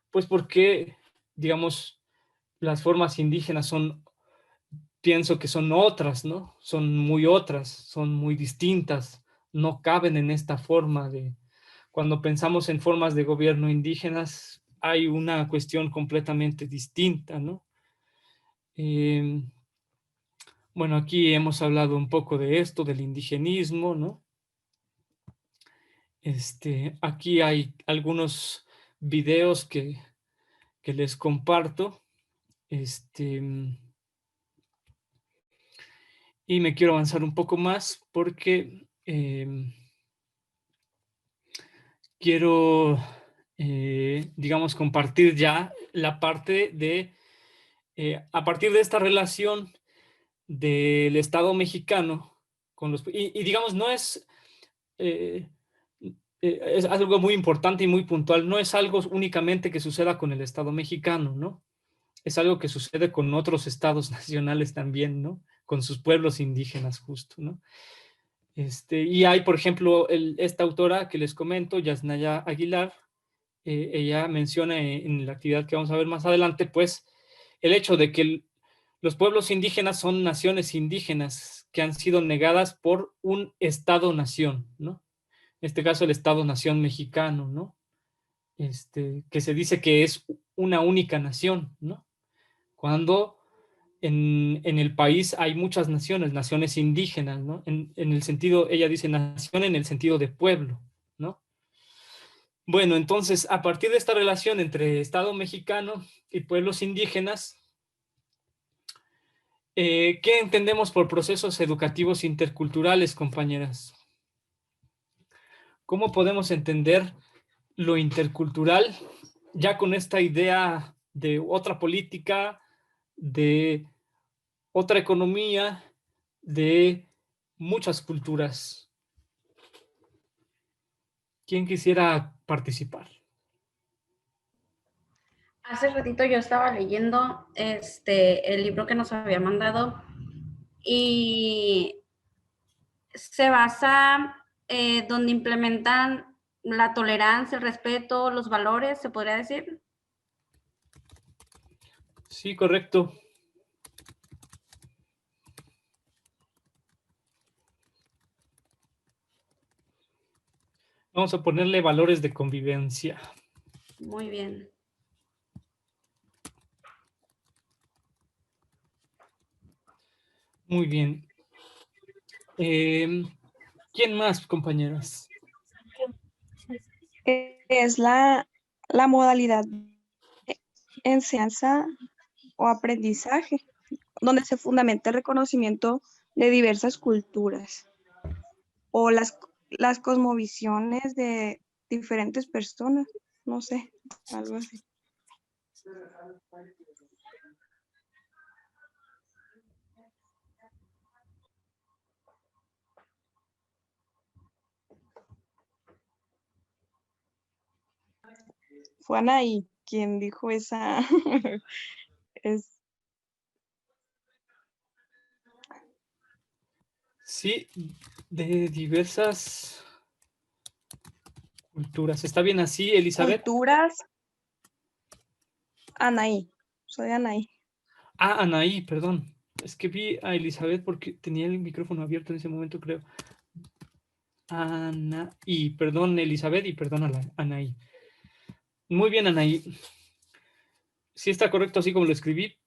Pues porque, digamos, las formas indígenas son, pienso que son otras, ¿no? Son muy otras, son muy distintas, no caben en esta forma de... Cuando pensamos en formas de gobierno indígenas, hay una cuestión completamente distinta, ¿no? Bueno, aquí hemos hablado un poco de esto, del indigenismo, ¿no? Aquí hay algunos videos que les comparto. Y me quiero avanzar un poco más porque quiero, digamos, compartir ya la parte de, a partir de esta relación del Estado mexicano con los... Y digamos, no es... es algo muy importante y muy puntual. No es algo únicamente que suceda con el Estado mexicano, ¿no? Es algo que sucede con otros estados nacionales también, ¿no? Con sus pueblos indígenas justo, ¿no? Y hay, por ejemplo, esta autora que les comento, Yasnaya Aguilar, ella menciona en la actividad que vamos a ver más adelante, pues, el hecho de que los pueblos indígenas son naciones indígenas que han sido negadas por un Estado-nación, ¿no? En este caso, el Estado-nación mexicano, ¿no? Que se dice que es una única nación, ¿no? Cuando en el país hay muchas naciones, naciones indígenas, ¿no? En el sentido, ella dice nación en el sentido de pueblo, ¿no? Bueno, entonces, a partir de esta relación entre Estado mexicano y pueblos indígenas, ¿qué entendemos por procesos educativos interculturales, compañeras? ¿Cómo podemos entender lo intercultural ya con esta idea de otra política, de otra economía, de muchas culturas? ¿Quién quisiera participar? Hace ratito yo estaba leyendo el libro que nos había mandado y se basa donde implementan la tolerancia, el respeto, los valores, se podría decir. Sí, correcto. Vamos a ponerle valores de convivencia. Muy bien. Muy bien. ¿Quién más, compañeras? Es la modalidad de enseñanza o aprendizaje, donde se fundamenta el reconocimiento de diversas culturas o las cosmovisiones de diferentes personas, no sé, algo así. Fue Anaí quien dijo esa. es, Sí, de diversas culturas. ¿Está bien así, Elizabeth? Culturas. Anaí, soy Anaí. Ah, Anaí, perdón. Es que vi a Elizabeth porque tenía el micrófono abierto en ese momento, creo. Anaí, perdón, Elizabeth, y perdón a Anaí. Muy bien, Anaí. Sí está correcto así como lo escribí.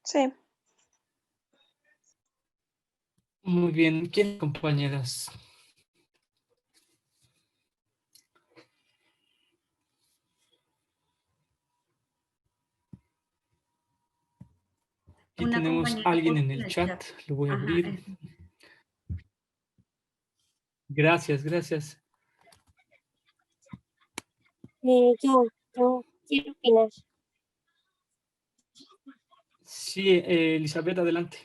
Sí. Muy bien. ¿Quién, compañeras? Aquí Una tenemos a compañera alguien puso en el chat. Lo voy a Ajá, abrir. Gracias, gracias. ¿Qué opinas? Sí, Elizabeth, adelante.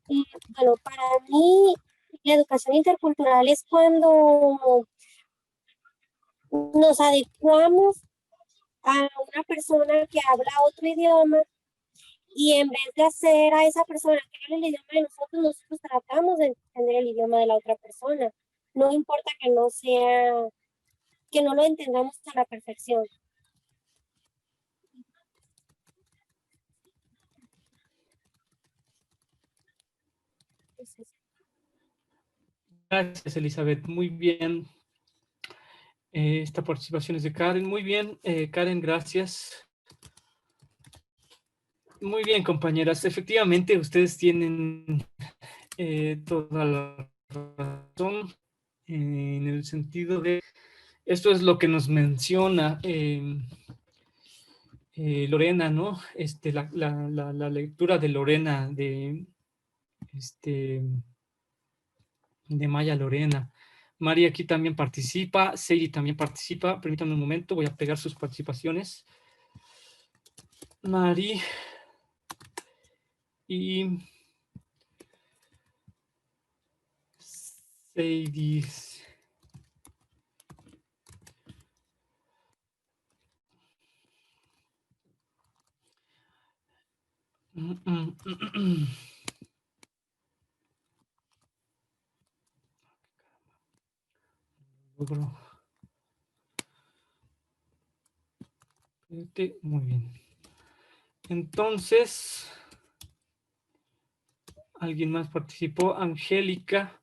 Bueno, para mí la educación intercultural es cuando nos adecuamos a una persona que habla otro idioma y en vez de hacer a esa persona que habla el idioma de nosotros, nosotros tratamos de entender el idioma de la otra persona. No importa que no sea, que no lo entendamos a la perfección. Gracias, Elizabeth. Muy bien. Esta participación es de Karen. Muy bien, Karen, gracias. Muy bien, compañeras. Efectivamente, ustedes tienen toda la razón en el sentido de esto es lo que nos menciona Lorena, ¿no? La lectura de Lorena de Maya Lorena. Mari aquí también participa, Seiji también participa. Permítanme un momento, voy a pegar sus participaciones. Mari y Seiji. Muy bien. Entonces, ¿alguien más participó? Angélica.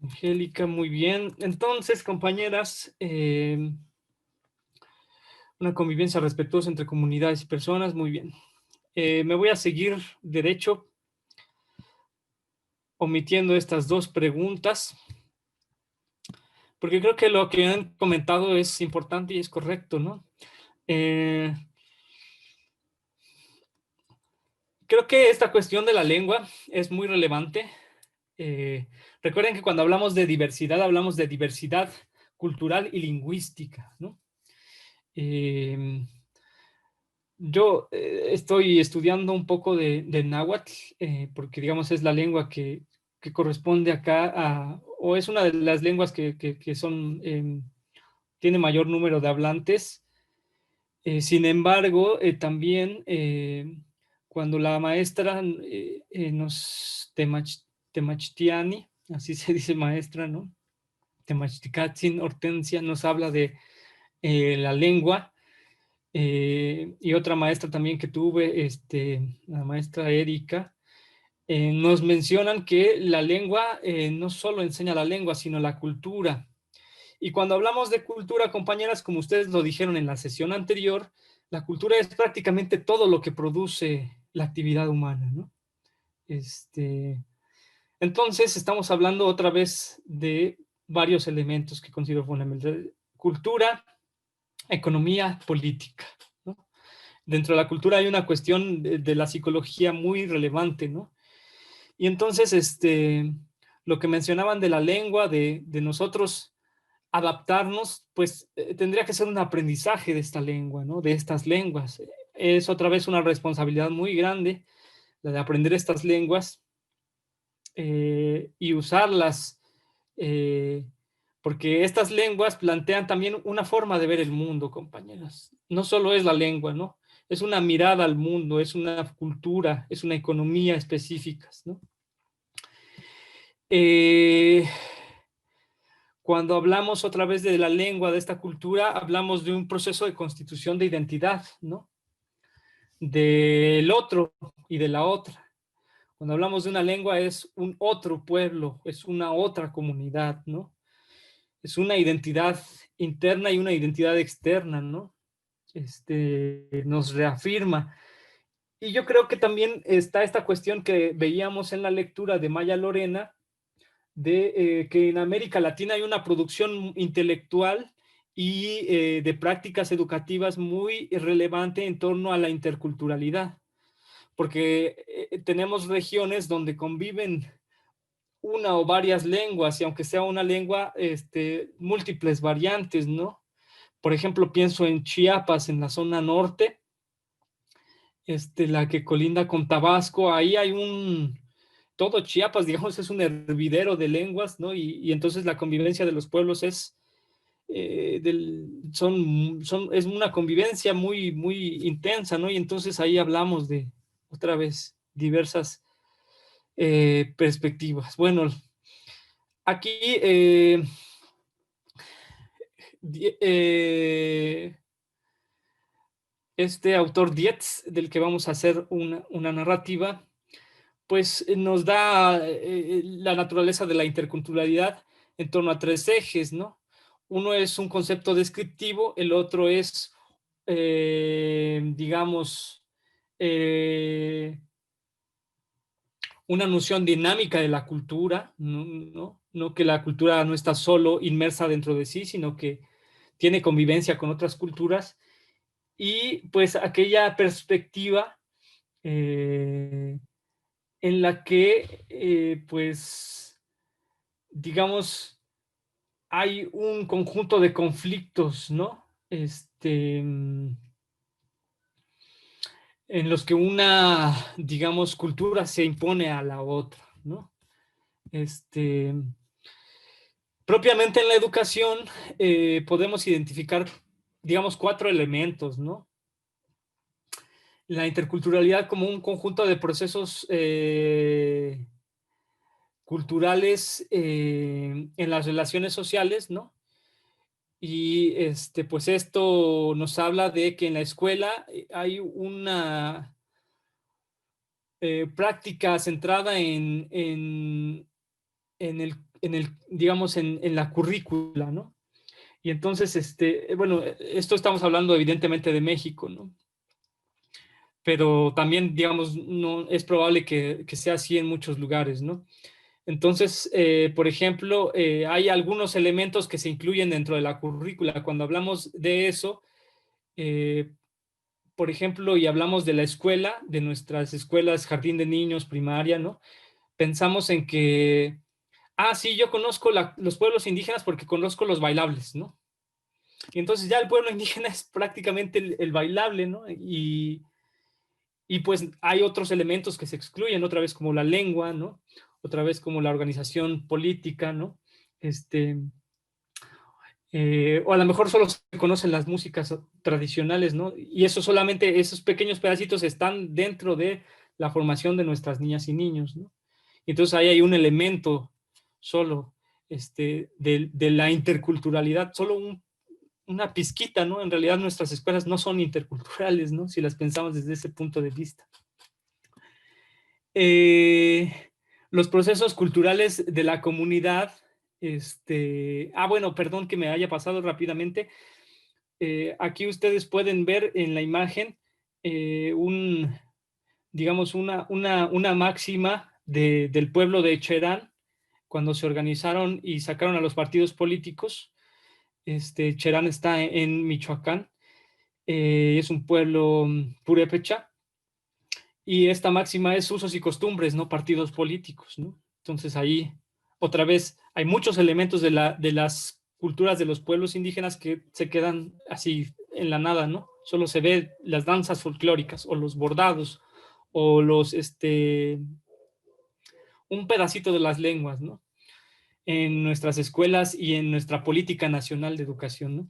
Angélica, muy bien. Entonces, compañeras, una convivencia respetuosa entre comunidades y personas, muy bien. Me voy a seguir derecho, omitiendo estas dos preguntas, porque creo que lo que han comentado es importante y es correcto, ¿no? Creo que esta cuestión de la lengua es muy relevante. Recuerden que cuando hablamos de diversidad cultural y lingüística, ¿no? Yo estoy estudiando un poco de náhuatl, porque digamos es la lengua que corresponde acá o es una de las lenguas que son, tiene mayor número de hablantes. Sin embargo, también cuando la maestra Temachtiani, así se dice maestra, ¿no? Temachticatzin Hortensia nos habla de la lengua. Y otra maestra también que tuve, la maestra Erika, nos mencionan que la lengua no solo enseña la lengua, sino la cultura. Y cuando hablamos de cultura, compañeras, como ustedes lo dijeron en la sesión anterior, la cultura es prácticamente todo lo que produce la actividad humana, ¿no? Entonces, estamos hablando otra vez de varios elementos que considero fundamentales. Cultura, economía, política, ¿no? Dentro de la cultura hay una cuestión de la psicología muy relevante, ¿no? Y entonces, lo que mencionaban de la lengua, de nosotros adaptarnos, pues tendría que ser un aprendizaje de esta lengua, ¿no? De estas lenguas. Es otra vez una responsabilidad muy grande la de aprender estas lenguas y usarlas, porque estas lenguas plantean también una forma de ver el mundo, compañeras. No solo es la lengua, ¿no? Es una mirada al mundo, es una cultura, es una economía específicas, ¿no? Cuando hablamos otra vez de la lengua, de esta cultura, hablamos de un proceso de constitución de identidad, ¿no? Del otro y de la otra. Cuando hablamos de una lengua es un otro pueblo, es una otra comunidad, ¿no? Es una identidad interna y una identidad externa, ¿no? Nos reafirma. Y yo creo que también está esta cuestión que veíamos en la lectura de Maya Lorena, de que en América Latina hay una producción intelectual y de prácticas educativas muy relevante en torno a la interculturalidad, porque tenemos regiones donde conviven una o varias lenguas, y aunque sea una lengua, múltiples variantes, ¿no? Por ejemplo, pienso en Chiapas, en la zona norte, la que colinda con Tabasco. Ahí hay todo Chiapas, digamos, es un hervidero de lenguas, ¿no? Y entonces la convivencia de los pueblos es es una convivencia muy, muy intensa, ¿no? Y entonces ahí hablamos de, otra vez, diversas perspectivas. Bueno, aquí este autor Dietz, del que vamos a hacer una narrativa, pues nos da la naturaleza de la interculturalidad en torno a 3 ejes, ¿no? Uno es un concepto descriptivo, el otro es, digamos, una noción dinámica de la cultura, no que la cultura no está solo inmersa dentro de sí, sino que tiene convivencia con otras culturas, y pues aquella perspectiva en la que, pues, digamos, hay un conjunto de conflictos, ¿no? En los que una, digamos, cultura se impone a la otra, ¿no? Propiamente en la educación podemos identificar, digamos, 4 elementos, ¿no? La interculturalidad como un conjunto de procesos culturales en las relaciones sociales, ¿no? Y pues esto nos habla de que en la escuela hay una práctica centrada en digamos, en la currícula, ¿no? Y entonces, bueno, esto estamos hablando evidentemente de México, ¿no? Pero también, digamos, no, es probable que sea así en muchos lugares, ¿no? Entonces, por ejemplo, hay algunos elementos que se incluyen dentro de la currícula. Cuando hablamos de eso, por ejemplo, y hablamos de la escuela, de nuestras escuelas, jardín de niños, primaria, ¿no? Pensamos en que, sí, yo conozco los pueblos indígenas porque conozco los bailables, ¿no? Y entonces ya el pueblo indígena es prácticamente el bailable, ¿no? Y pues hay otros elementos que se excluyen, otra vez como la lengua, ¿no? Otra vez como la organización política, ¿no? O a lo mejor solo se conocen las músicas tradicionales, ¿no? Y eso solamente, esos pequeños pedacitos están dentro de la formación de nuestras niñas y niños, ¿no? Y entonces ahí hay un elemento solo de la interculturalidad, solo una pizquita, ¿no? En realidad nuestras escuelas no son interculturales, ¿no? Si las pensamos desde ese punto de vista. Los procesos culturales de la comunidad, bueno, perdón que me haya pasado rápidamente. Aquí ustedes pueden ver en la imagen digamos, una máxima del pueblo de Cherán, cuando se organizaron y sacaron a los partidos políticos. Cherán está en Michoacán, es un pueblo purépecha, y esta máxima es usos y costumbres, no partidos políticos, ¿no? Entonces ahí, otra vez, hay muchos elementos de las culturas de los pueblos indígenas que se quedan así en la nada, ¿no? Solo se ve las danzas folclóricas o los bordados o un pedacito de las lenguas, ¿no? En nuestras escuelas y en nuestra política nacional de educación, ¿no?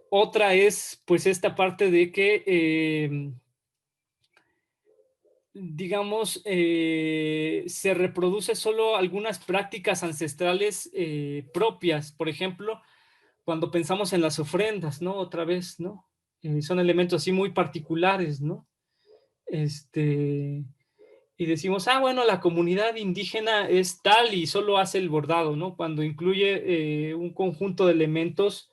Otra es, pues, esta parte de que, digamos, se reproduce solo algunas prácticas ancestrales propias. Por ejemplo, cuando pensamos en las ofrendas, ¿no? Otra vez, ¿no? Son elementos así muy particulares, ¿no? Y decimos, bueno, la comunidad indígena es tal y solo hace el bordado, ¿no? Cuando incluye un conjunto de elementos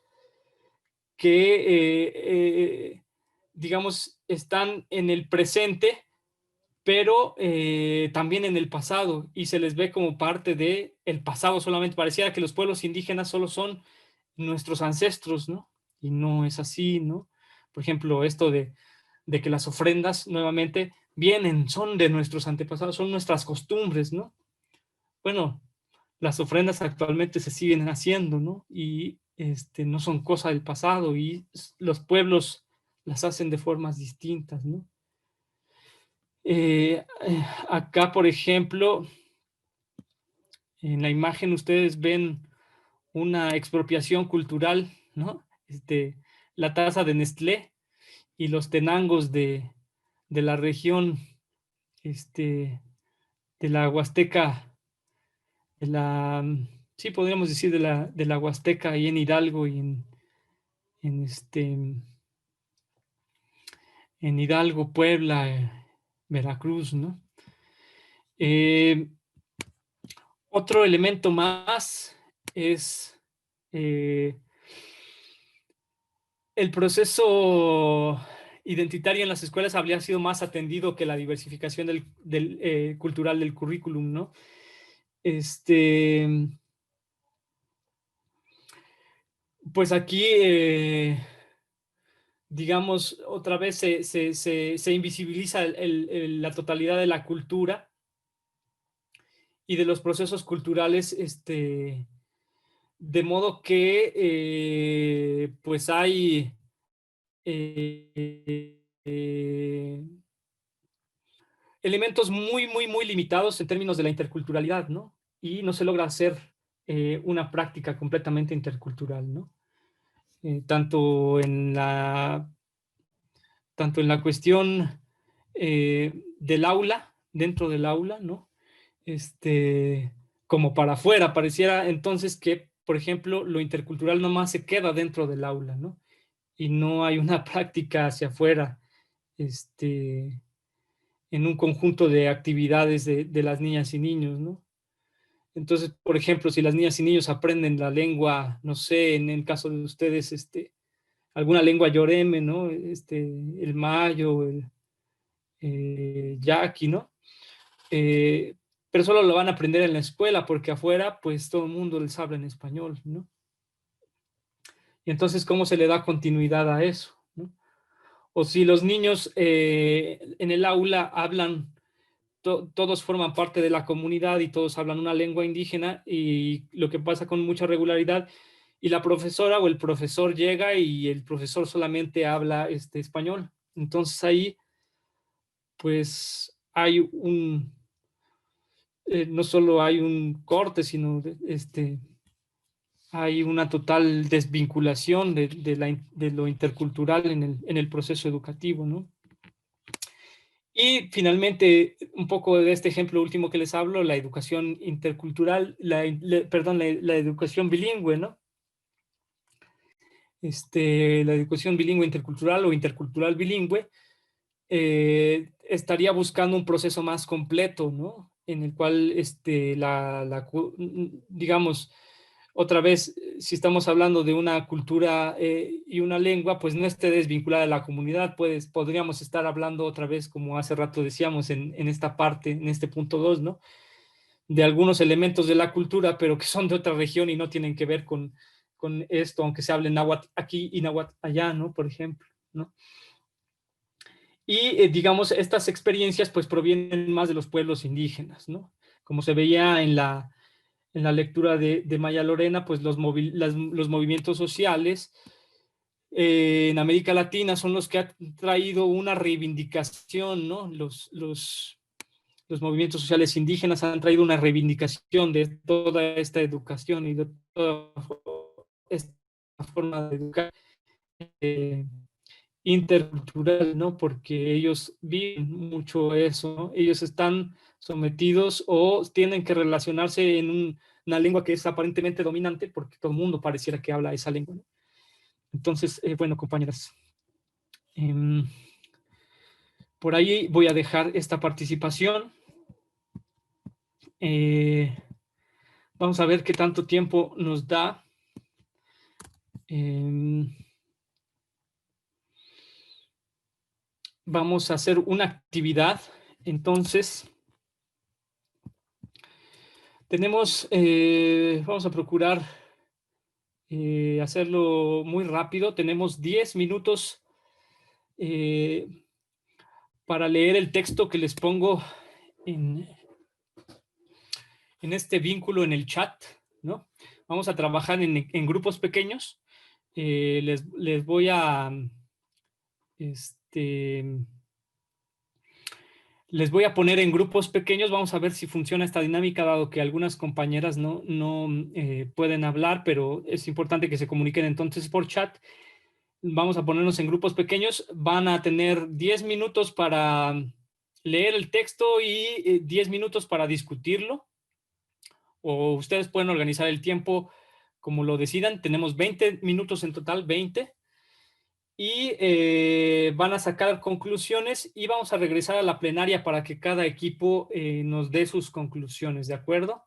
que, digamos, están en el presente, pero también en el pasado, y se les ve como parte del pasado solamente. Pareciera que los pueblos indígenas solo son nuestros ancestros, ¿no? Y no es así, ¿no? Por ejemplo, esto de que las ofrendas nuevamente son de nuestros antepasados, son nuestras costumbres, ¿no? Bueno, las ofrendas actualmente se siguen haciendo, ¿no? Y no son cosa del pasado y los pueblos las hacen de formas distintas, ¿no? Acá, por ejemplo, en la imagen ustedes ven una expropiación cultural, ¿no? La taza de Nestlé y los tenangos de la región, de la Huasteca, sí, podríamos decir de la Huasteca ahí en Hidalgo y en Hidalgo, Puebla, Veracruz, ¿no? Otro elemento más es el proceso identitario en las escuelas habría sido más atendido que la diversificación cultural del currículum, ¿no? Pues aquí, digamos, otra vez se invisibiliza la totalidad de la cultura y de los procesos culturales, de modo que pues hay elementos muy, muy, muy limitados en términos de la interculturalidad, ¿no? Y no se logra hacer una práctica completamente intercultural, ¿no? Tanto en la cuestión del aula, dentro del aula, ¿no? Como para afuera. Pareciera entonces que, por ejemplo, lo intercultural nomás se queda dentro del aula, ¿no? Y no hay una práctica hacia afuera, en un conjunto de actividades de las niñas y niños, ¿no? Entonces, por ejemplo, si las niñas y niños aprenden la lengua, no sé, en el caso de ustedes, alguna lengua yoreme, ¿no? El mayo, el yaqui, ¿no? Pero solo lo van a aprender en la escuela porque afuera, pues todo el mundo les habla en español, ¿no? Y entonces, ¿cómo se le da continuidad a eso, ¿no? O si los niños en el aula hablan, todos forman parte de la comunidad y todos hablan una lengua indígena, y lo que pasa con mucha regularidad, y la profesora o el profesor llega y el profesor solamente habla español. Entonces ahí, pues hay no solo hay un corte, sino hay una total desvinculación de lo intercultural en el proceso educativo, ¿no? Y finalmente, un poco de este ejemplo último que les hablo, la educación intercultural, la educación bilingüe, ¿no? La educación bilingüe intercultural o intercultural bilingüe estaría buscando un proceso más completo, ¿no? En el cual, digamos, otra vez, si estamos hablando de una cultura y una lengua, pues no esté desvinculada de la comunidad, pues podríamos estar hablando otra vez, como hace rato decíamos en esta parte, en este punto 2, ¿no? De algunos elementos de la cultura, pero que son de otra región y no tienen que ver con esto, aunque se hable náhuatl aquí y náhuatl allá, ¿no? Por ejemplo, ¿no? Y digamos, estas experiencias pues provienen más de los pueblos indígenas, ¿no? Como se veía en la lectura de Maya Lorena, pues los movimientos sociales en América Latina son los que han traído una reivindicación, ¿no? Los movimientos sociales indígenas han traído una reivindicación de toda esta educación y de toda esta forma de educar intercultural, ¿no? Porque ellos viven mucho eso, ¿no? Ellos están sometidos o tienen que relacionarse en una lengua que es aparentemente dominante porque todo el mundo pareciera que habla esa lengua, ¿no? Entonces, bueno, compañeras, por ahí voy a dejar esta participación. Vamos a ver qué tanto tiempo nos da. Vamos a hacer una actividad. Entonces, vamos a procurar hacerlo muy rápido. Tenemos 10 minutos para leer el texto que les pongo en este vínculo en el chat, ¿no? Vamos a trabajar en grupos pequeños. Les voy a, les voy a poner en grupos pequeños. Vamos a ver si funciona esta dinámica, dado que algunas compañeras no pueden hablar, pero es importante que se comuniquen entonces por chat. Vamos a ponernos en grupos pequeños. Van a tener 10 minutos para leer el texto y 10 minutos para discutirlo. O ustedes pueden organizar el tiempo como lo decidan. Tenemos 20 minutos en total, 20. Y van a sacar conclusiones y vamos a regresar a la plenaria para que cada equipo nos dé sus conclusiones, ¿de acuerdo?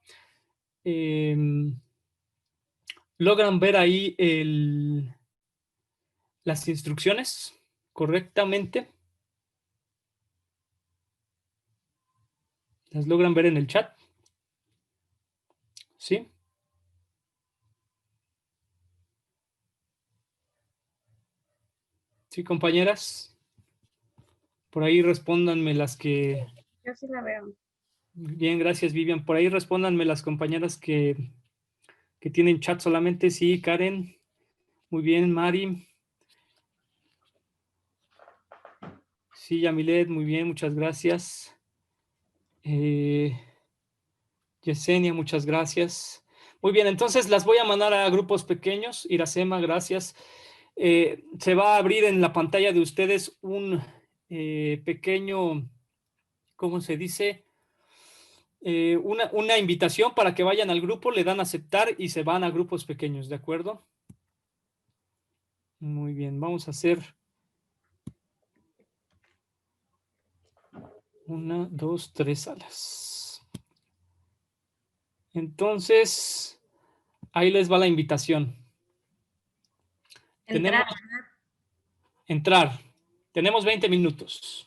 ¿Logran ver ahí las instrucciones correctamente? ¿Las logran ver en el chat? ¿Sí? ¿Sí, compañeras? Por ahí respóndanme las que... Yo sí la veo. Bien, gracias, Vivian. Por ahí respóndanme las compañeras que tienen chat solamente. Sí, Karen. Muy bien, Mari. Sí, Yamilet, muy bien, muchas gracias. Yesenia, muchas gracias. Muy bien, entonces las voy a mandar a grupos pequeños. Iracema, gracias. Se va a abrir en la pantalla de ustedes un pequeño, ¿cómo se dice? Una invitación para que vayan al grupo, le dan a aceptar y se van a grupos pequeños, ¿de acuerdo? Muy bien, vamos a hacer 1, 2, 3 salas. Entonces, ahí les va la invitación. Entrar. Entrar. Tenemos 20 minutos.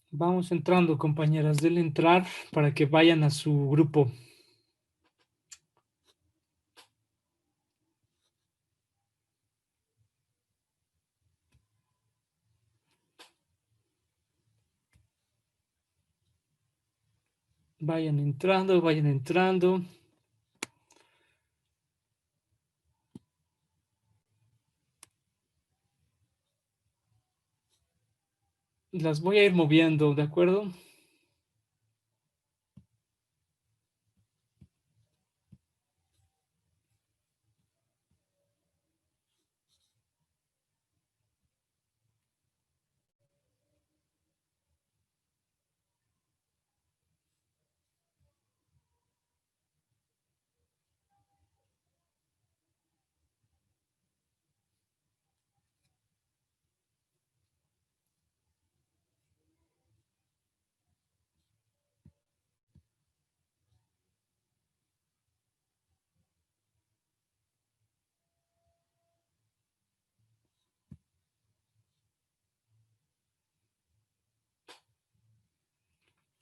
Vamos entrando, compañeras, denle entrar para que vayan a su grupo. Vayan entrando, vayan entrando. Las voy a ir moviendo, ¿de acuerdo?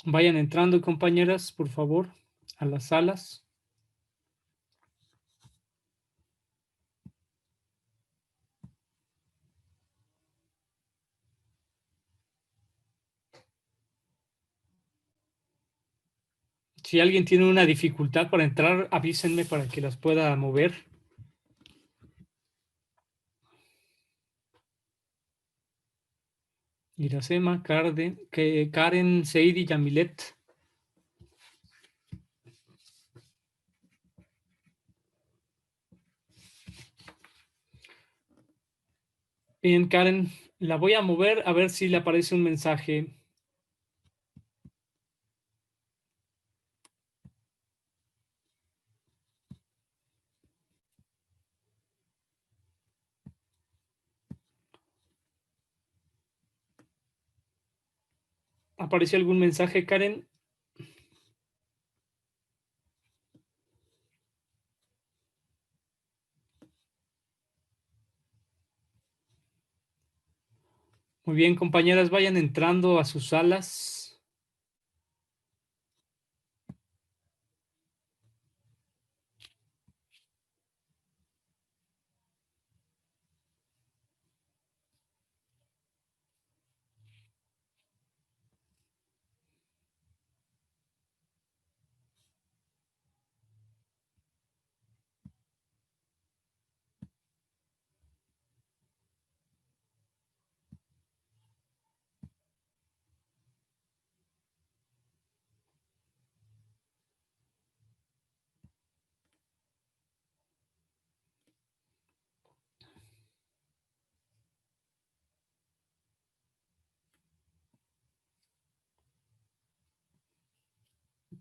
Vayan entrando, compañeras, por favor, a las salas. Si alguien tiene una dificultad para entrar, avísenme para que las pueda mover. Iracema, Karen, Seidi, Yamilet. Bien, Karen, la voy a mover a ver si le aparece un mensaje. ¿Apareció algún mensaje, Karen? Muy bien, compañeras, vayan entrando a sus salas.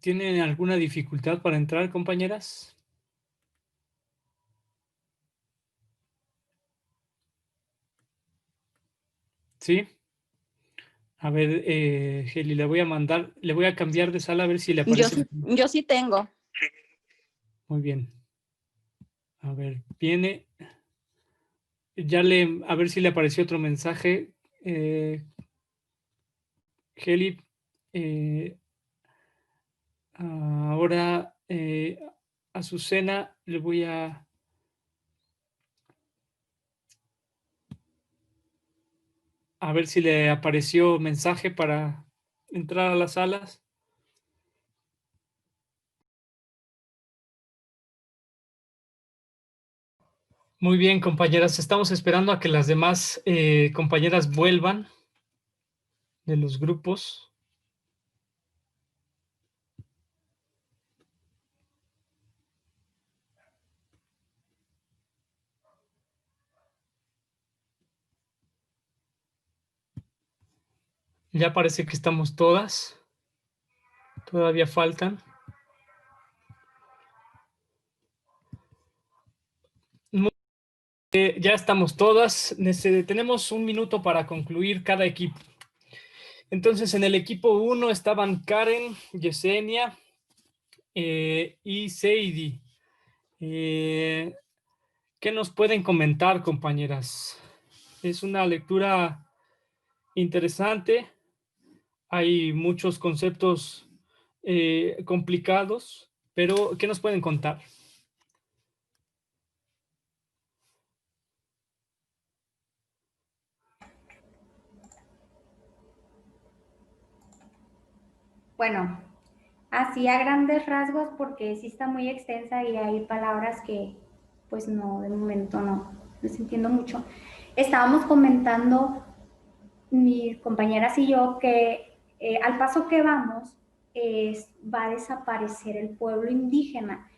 ¿Tienen alguna dificultad para entrar, compañeras? ¿Sí? A ver, Heli, le voy a mandar, le voy a cambiar de sala a ver si le aparece. Yo sí tengo. Muy bien. A ver, viene. A ver si le apareció otro mensaje. Heli, ahora Azucena le voy a ver si le apareció mensaje para entrar a las salas. Muy bien, compañeras, estamos esperando a que las demás compañeras vuelvan de los grupos. Ya parece que estamos todas. Todavía faltan. Ya estamos todas. Tenemos un minuto para concluir cada equipo. Entonces, en el equipo 1 estaban Karen, Yesenia y Seidi. ¿Qué nos pueden comentar, compañeras? Es una lectura interesante. Hay muchos conceptos complicados, pero ¿qué nos pueden contar? Bueno, así a grandes rasgos, porque sí está muy extensa y hay palabras que pues no, de momento no les entiendo mucho. Estábamos comentando mis compañeras y yo que al paso que vamos va a desaparecer el pueblo indígena.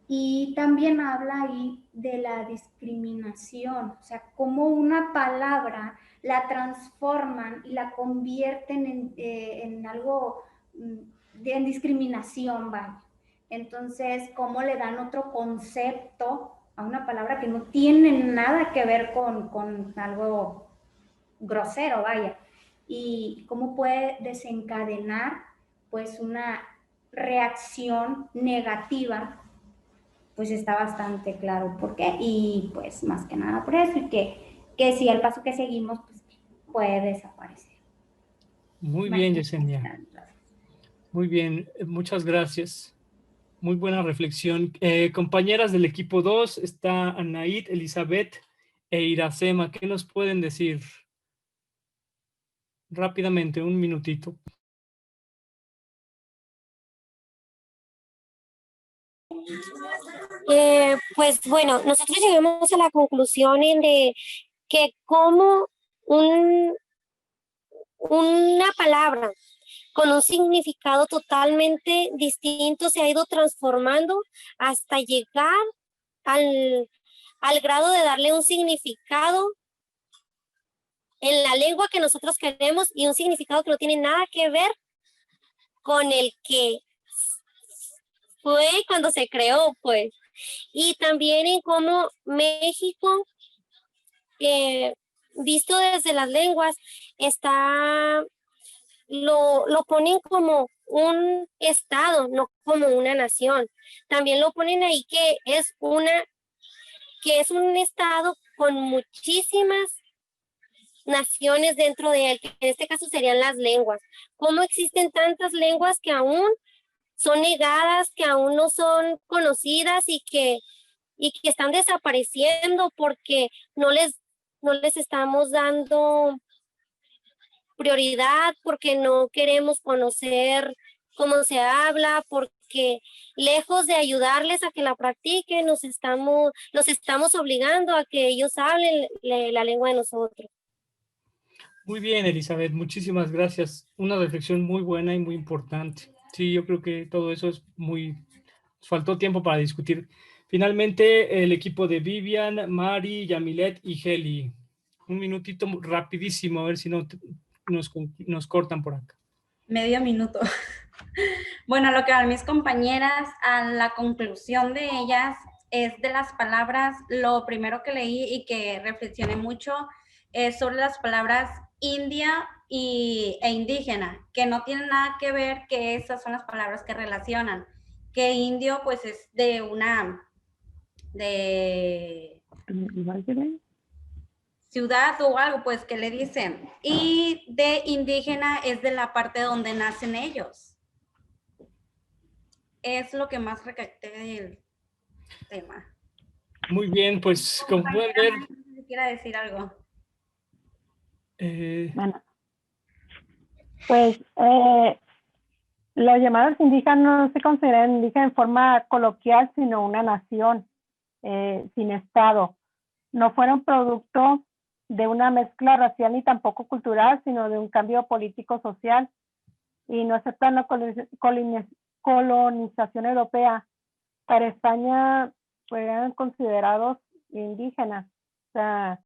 Y también habla ahí de la discriminación, o sea, cómo una palabra la transforman y la convierten en algo, en discriminación, ¿vale? Entonces, cómo le dan otro concepto a una palabra que no tiene nada que ver con algo grosero, vaya, y cómo puede desencadenar pues una reacción negativa, pues está bastante claro por qué, y pues más que nada por eso, y que si al paso que seguimos, pues puede desaparecer. Muy bien, Yesenia. Muy bien, muchas gracias. Muy buena reflexión. Compañeras del equipo 2, está Anaid, Elizabeth e Iracema. ¿Qué nos pueden decir? Rápidamente, un minutito. Pues bueno, nosotros llegamos a la conclusión de que como una palabra con un significado totalmente distinto se ha ido transformando hasta llegar al grado de darle un significado en la lengua que nosotros queremos y un significado que no tiene nada que ver con el que fue cuando se creó, pues. Y también en cómo México, visto desde las lenguas, está lo ponen como un estado, no como una nación. También lo ponen ahí que es un estado con muchísimas naciones dentro de él, que en este caso serían las lenguas. ¿Cómo existen tantas lenguas que aún son negadas, que aún no son conocidas y que están desapareciendo porque no les estamos dando prioridad, porque no queremos conocer cómo se habla, porque lejos de ayudarles a que la practiquen, los estamos obligando a que ellos hablen la lengua de nosotros? Muy bien, Elizabeth, muchísimas gracias. Una reflexión muy buena y muy importante. Sí, yo creo que todo eso es muy... Faltó tiempo para discutir. Finalmente, el equipo de Vivian, Mari, Yamilet y Heli. Un minutito rapidísimo, a ver si no nos cortan por acá. Medio minuto. Bueno, lo que van mis compañeras, a la conclusión de ellas es de las palabras, lo primero que leí y que reflexioné mucho es sobre las palabras india e indígena, que no tienen nada que ver, que esas son las palabras que relacionan, que indio pues es de ciudad o algo pues que le dicen, y de indígena es de la parte donde nacen ellos. Es lo que más recapté del tema. Muy bien, pues como pueden ver... Si quiera decir algo. Bueno, pues los llamados indígenas no se consideran indígenas en forma coloquial, sino una nación sin estado. No fueron producto de una mezcla racial ni tampoco cultural, sino de un cambio político-social, y no aceptan la colonización europea. Para España fueron considerados indígenas. O sea,